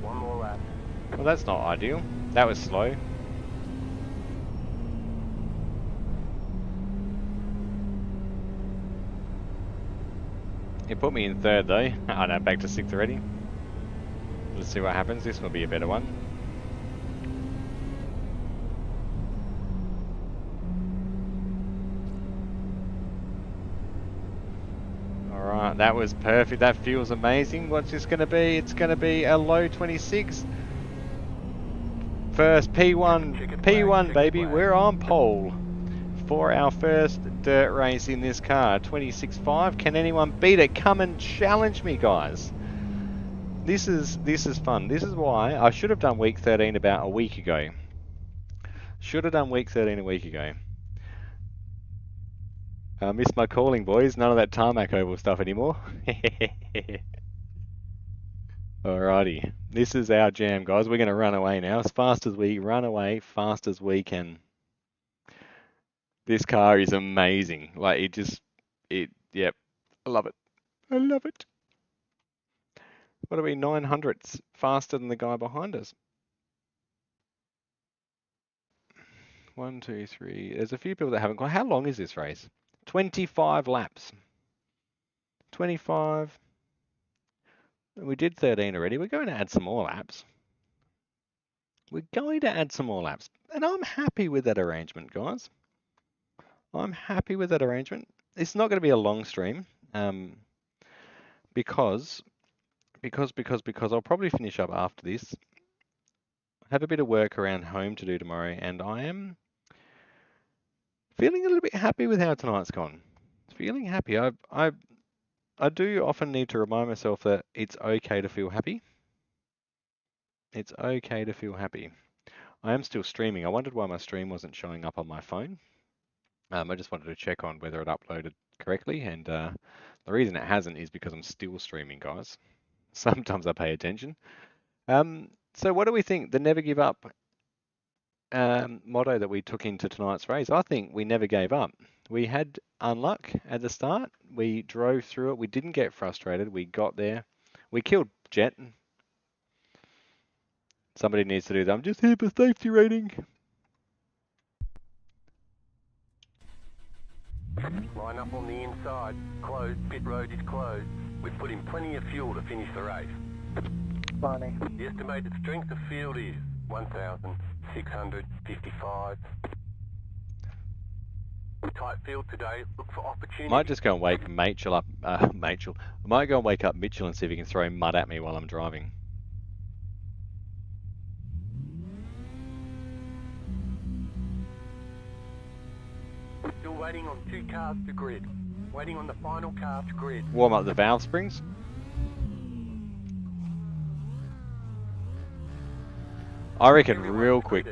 One more lap. well, that's not ideal. That was slow. It put me in third though. Oh no, back to sixth already. Let's see what happens. This will be a better one. Alright, that was perfect. That feels amazing. What's this going to be? It's going to be a low 26. First P1 baby, we're on pole. for our first dirt race in this car. 26.5. Can anyone beat it? Come and challenge me, guys. This is fun. This is why I should have done week 13 about a week ago. Should have done week 13 a week ago. I missed my calling, boys. None of that tarmac oval stuff anymore. Alrighty. This is our jam, guys. We're going to run away now. As fast as we run away, fast as we can. This car is amazing. Like, yep. I love it. I love it. What are we, 900ths faster than the guy behind us? 1, 2, 3. There's a few people that haven't gone. How long is this race? 25 laps. 25. We did 13 already. We're going to add some more laps. We're going to add some more laps. And I'm happy with that arrangement, guys. I'm happy with that arrangement. It's not going to be a long stream. Because I'll probably finish up after this. Have a bit of work around home to do tomorrow, and I am feeling a little bit happy with how tonight's gone. Feeling happy. I do often need to remind myself that it's okay to feel happy. It's okay to feel happy. I am still streaming. I wondered why my stream wasn't showing up on my phone. I just wanted to check on whether it uploaded correctly, and the reason it hasn't is because I'm still streaming, guys. Sometimes I pay attention. So what do we think? The never give up motto that we took into tonight's race. I think we never gave up. We had unluck at the start. We drove through it. We didn't get frustrated. We got there. We killed Jet. Somebody needs to do that. I'm just here for safety rating. Line up on the inside. Closed. Pit road is closed. We've put in plenty of fuel to finish the race. Funny. The estimated strength of field is 1,655. Tight field today. Look for opportunity. Might just go and wake Mitchell up. I might go and wake up Mitchell and see if he can throw mud at me while I'm driving. Still waiting on 2 cars to grid. Waiting on the final car to grid. Warm up the valve springs. I reckon real quick.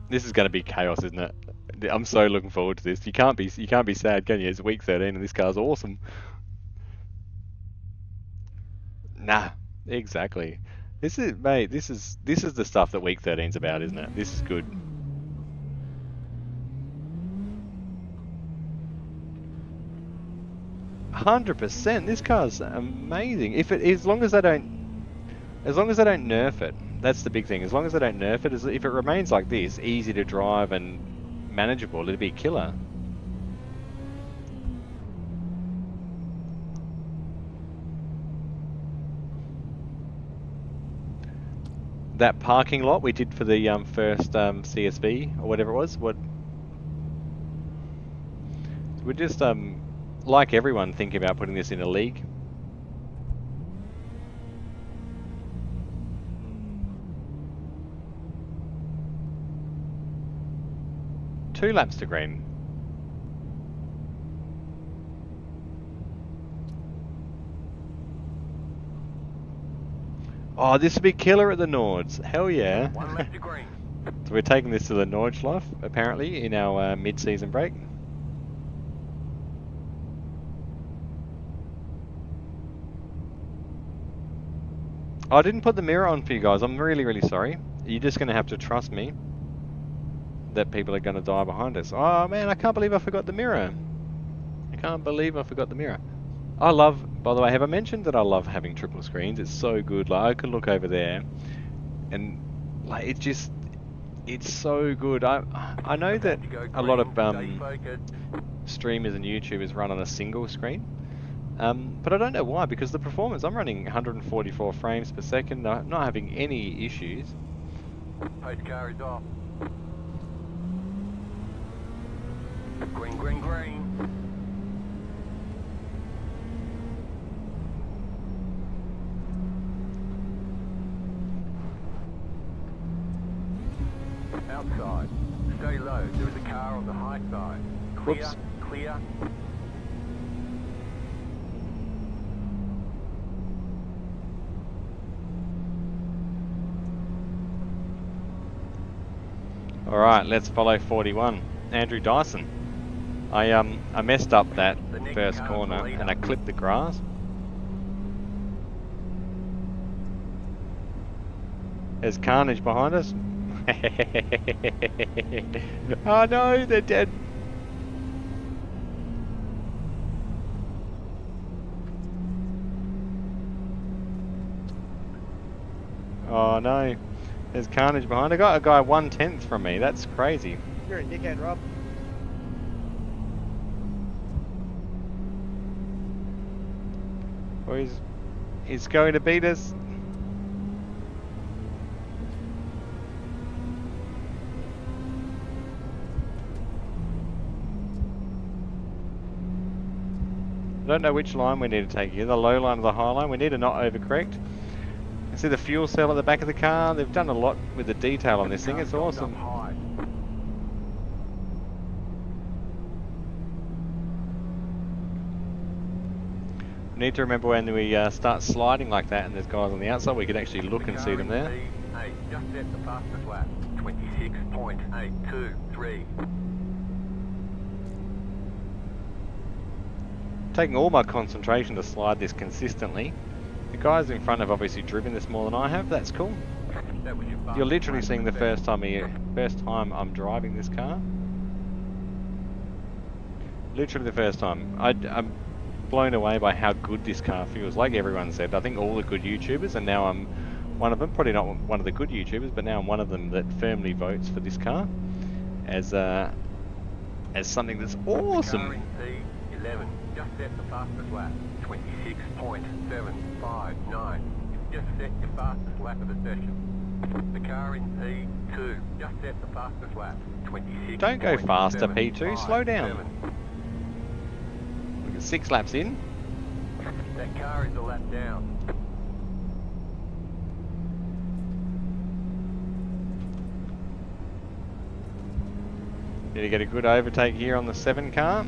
This is going to be chaos, isn't it? I'm so looking forward to this. You can't be sad, can you? It's week 13 and this car's awesome. Nah, exactly. This is the stuff that week 13's about, isn't it? This is good. %. This car's amazing. As long as they don't nerf it. That's the big thing. As long as they don't nerf it, if it remains like this, easy to drive and manageable, it'd be a killer. That parking lot we did for the first CSV or whatever it was. We're just like everyone thinking about putting this in a league. Two laps to green. Oh, this would be killer at the Nords. Hell yeah. 1 lap to green. So we're taking this to the Nords life, apparently, in our mid-season break. I didn't put the mirror on for you guys. I'm really, really sorry. You're just going to have to trust me that people are going to die behind us. Oh man, I can't believe I forgot the mirror. I can't believe I forgot the mirror. I love, by the way, have I mentioned that I love having triple screens? It's so good. Like, I can look over there and like it's so good. I know that a lot of streamers and YouTubers run on a single screen. But I don't know why, because the performance, I'm running 144 frames per second, not having any issues. Post car is off. Green, green, green. Outside. Stay low. There is a car on the high side. Clear, Whoops. clear. Alright, let's follow 41. Andrew Dyson. I messed up that first corner and I clipped the grass. There's carnage behind us. Oh no, they're dead. Oh no, there's carnage behind. I got a guy 1/10 from me. That's crazy. You're a dickhead, Rob. Well, he's going to beat us. I don't know which line we need to take here, the low line or the high line. We need to not overcorrect. You see the fuel cell at the back of the car. They've done a lot with the detail on this thing. It's awesome. We need to remember when we start sliding like that and there's guys on the outside, we can actually look and see them there. Hey, just set the fastest lap. 26.823. Taking all my concentration to slide this consistently. The guys in front have obviously driven this more than I have. That's cool. That was your fastest You're literally lap seeing the of first time I'm driving this car. Literally the first time. I'm blown away by how good this car feels. Like everyone said, I think all the good YouTubers, and now I'm one of them. Probably not one of the good YouTubers, but now I'm one of them that firmly votes for this car as something that's awesome. Car in P11. Just set the fastest lap. 26.759. Just set your fastest lap of the session. The car in P2. Just set the fastest lap. 26. Don't go faster, P2. Slow down. Look at 6 laps in. That car is a lap down. Need to get a good overtake here on the 7 car.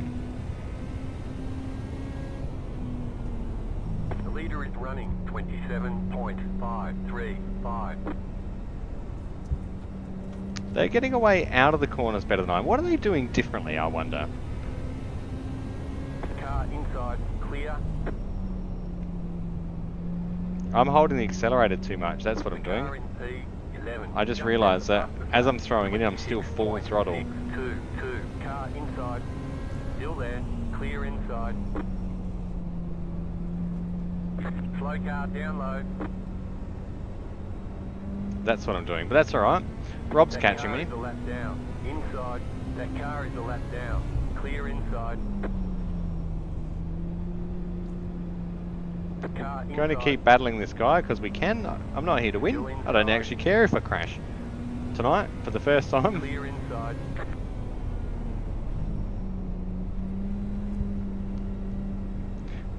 The leader is running 27.535. They're getting away out of the corners better than I am. What are they doing differently, I wonder? Car inside, clear. I'm holding the accelerator too much, that's what I'm doing. Car in P11. I just realised that as I'm throwing it in, I'm still full throttle. 622. Car inside, still there, clear inside. Slow car down low. That's what I'm doing, but that's alright. Rob's catching me. That car is a lap down. Inside. That car is a lap down. Clear inside. Car Going to inside. keep battling this guy because we can. I'm not here to win. I don't actually care if I crash tonight for the first time. Clear inside.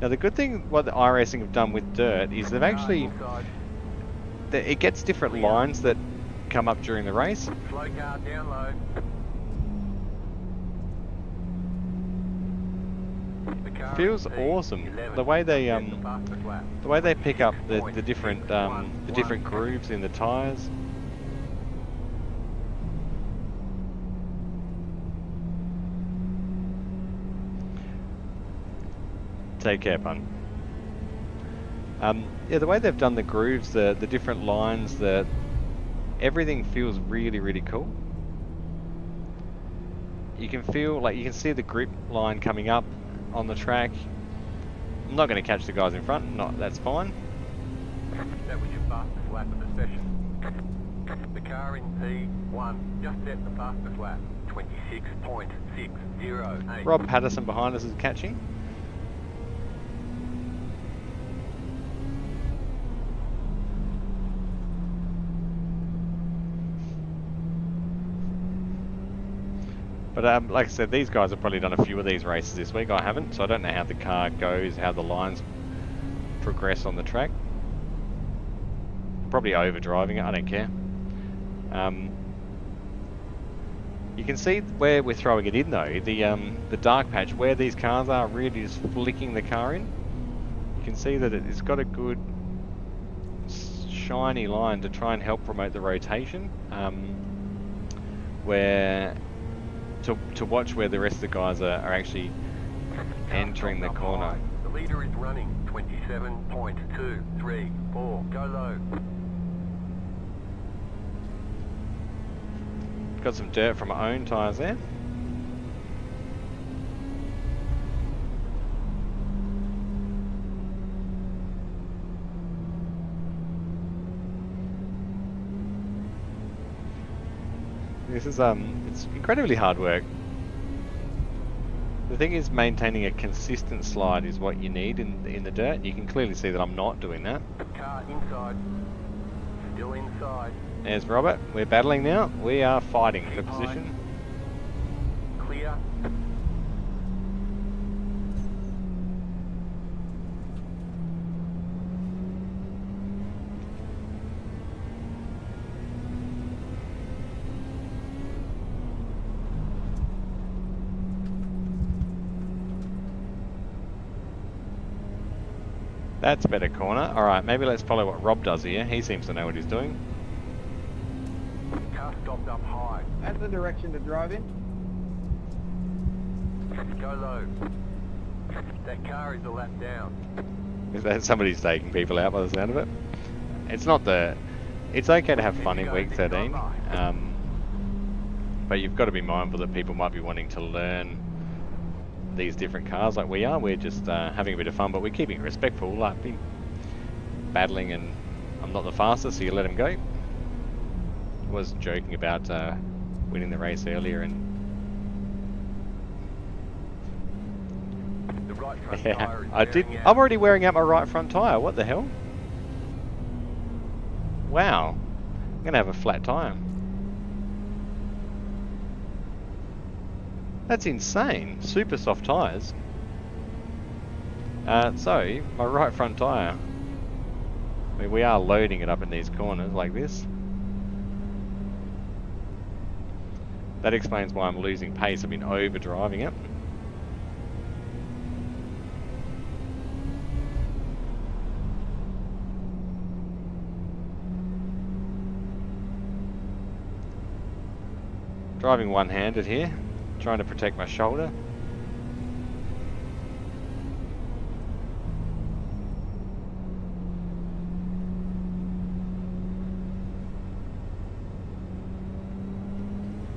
Now the good thing what the iRacing have done with dirt is they've actually it gets different lines that come up during the race. Slow car down low. The car Feels in awesome. P11. The way they Set the fastest lap. pick up the different grooves in the tyres. Take care, pun. Yeah, the way they've done the grooves, the different lines, everything feels really, really cool. You can feel like you can see the grip line coming up on the track. I'm not going to catch the guys in front. That's fine. That was your fastest lap of the session. The car in P1 just set the fastest lap. 26.608. Rob Patterson behind us is catching. But like I said, these guys have probably done a few of these races this week. I haven't, so I don't know how the car goes, how the lines progress on the track. Probably overdriving it, I don't care. You can see where we're throwing it in though, the dark patch, where these cars are really just flicking the car in. You can see that it's got a good shiny line to try and help promote the rotation, where to watch where the rest of the guys are actually entering the corner. The leader is running 27.234. Go low. Got some dirt from our own tyres there. This is it's incredibly hard work. The thing is, maintaining a consistent slide is what you need in the dirt. You can clearly see that I'm not doing that. Car inside. Still inside. There's Robert. We're battling now. We are fighting for position. Clear. That's a better corner. Alright, maybe let's follow what Rob does here. He seems to know what he's doing. Car stopped up high. That's the direction to drive in. Go low. That car is a lap down. Is that somebody's taking people out by the sound of it? It's not the... It's okay to have fun in week 13. But you've got to be mindful that people might be wanting to learn these different cars like we are. We're just having a bit of fun, but we're keeping it respectful, like be battling, and I'm not the fastest, so you let him go. I was joking about winning the race earlier, and The right front yeah, tire is I did. bearing I'm out. already wearing out my right front tyre. What the hell? Wow, I'm gonna have a flat tyre. That's insane. Super soft tyres. So, my right front tyre. I mean, we are loading it up in these corners like this. That explains why I'm losing pace. I've been over-driving it. Driving one-handed here. Trying to protect my shoulder.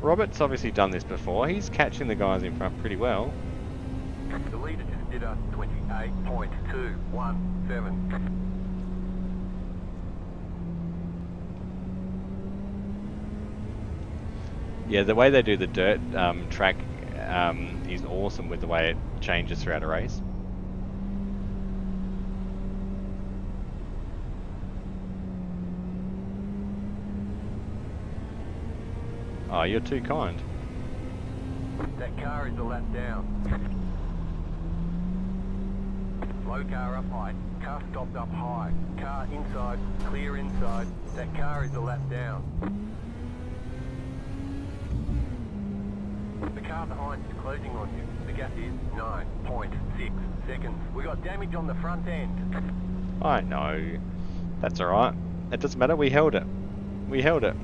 Robert's obviously done this before. He's catching the guys in front pretty well. The leader just did a 28.217. Yeah, the way they do the dirt track is awesome with the way it changes throughout a race. Oh, you're too kind. That car is a lap down. Slow car up high. Car stopped up high. Car inside. Clear inside. That car is a lap down. The car behind is closing on you. The gap is 9.6 seconds. We got damage on the front end. I know. That's alright. It doesn't matter, we held it. We held it.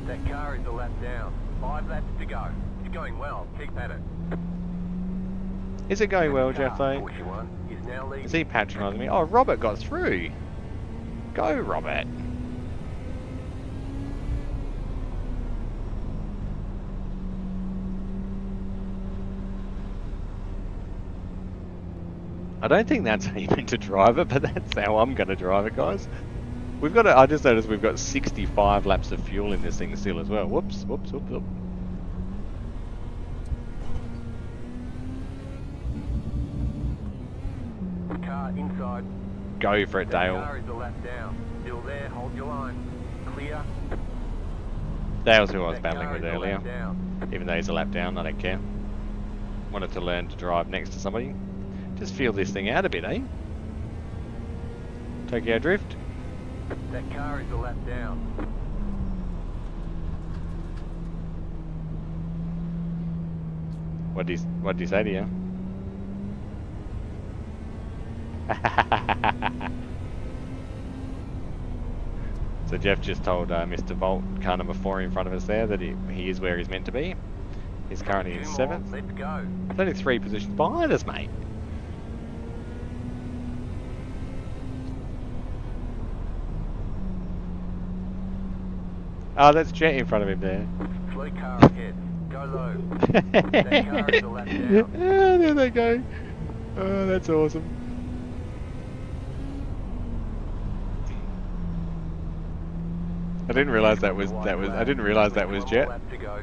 That car is a lap down. 5 laps to go. It's going well. Keep at it. Is it going well, Car Jeff, though? 41 is now leading. Is he patronising me? Oh, Robert got through. Go, Robert. I don't think that's how you meant to drive it, but that's how I'm going to drive it, guys. We've got. I just noticed we've got 65 laps of fuel in this thing still as well. Whoops, whoops, whoops, whoops. Car inside. Go for it, That Dale. car is a lap down. Still there. Hold your line. Clear. Dale's who I was That battling car with is a lap earlier. down. Even though he's a lap down, I don't care. Wanted to learn to drive next to somebody. Just feel this thing out a bit, eh? Tokyo Drift. That car is a lap down. What did he say to you? So Jeff just told Mr. Volt, car number 4 in front of us there, that he is where he's meant to be. He's currently in 7th. Let's go. It's only 3 positions behind us, mate. Oh, that's Jet in front of him there. Slow car ahead. Go low. That car is a lap down. Oh, there they go. Oh, that's awesome. I didn't realise that was I didn't realise that was Jet. Lap to go.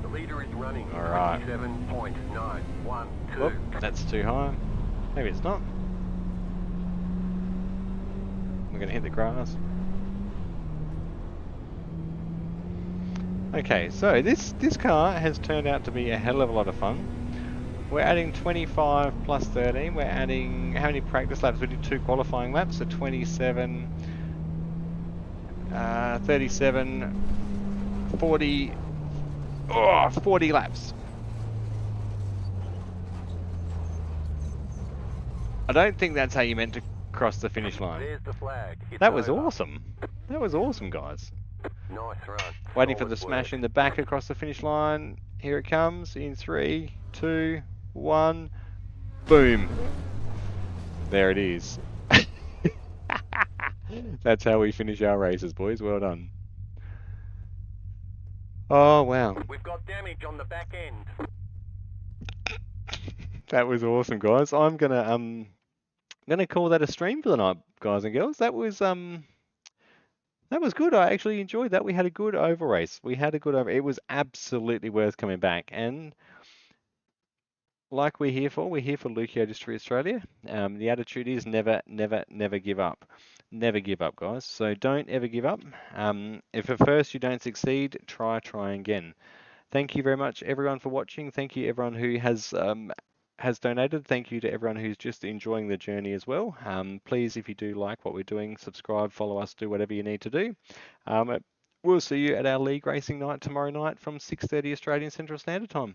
The leader is running. All right. 27.912. Whoop, that's too high. Maybe it's not. We're gonna hit the grass. Okay, so this car has turned out to be a hell of a lot of fun. We're adding 25 plus 13. We're adding, how many practice laps? We did 2 qualifying laps, so 27, 37, 40, 40 laps. I don't think that's how you meant to cross the finish line. There's the flag. It's That was over. awesome. That was awesome, guys. Nice run. Waiting for Solid the smash work. in the back across the finish line. Here it comes in 3, 2, 1. Boom. There it is. That's how we finish our races, boys. Well done. Oh, wow. We've got damage on the back end. That was awesome, guys. I'm gonna call that a stream for the night, guys and girls. That was good. I actually enjoyed that. We had a good over race. It was absolutely worth coming back. And like we're here for Leukodystrophy Australia. The attitude is never, never, never give up. Never give up, guys. So don't ever give up. If at first you don't succeed, try again. Thank you very much, everyone, for watching. Thank you, everyone who has donated. Thank you to everyone who's just enjoying the journey as well. Please, if you do like what we're doing, subscribe, follow us, do whatever you need to do. We'll see you at our league racing night tomorrow night from 6:30 Australian Central Standard Time.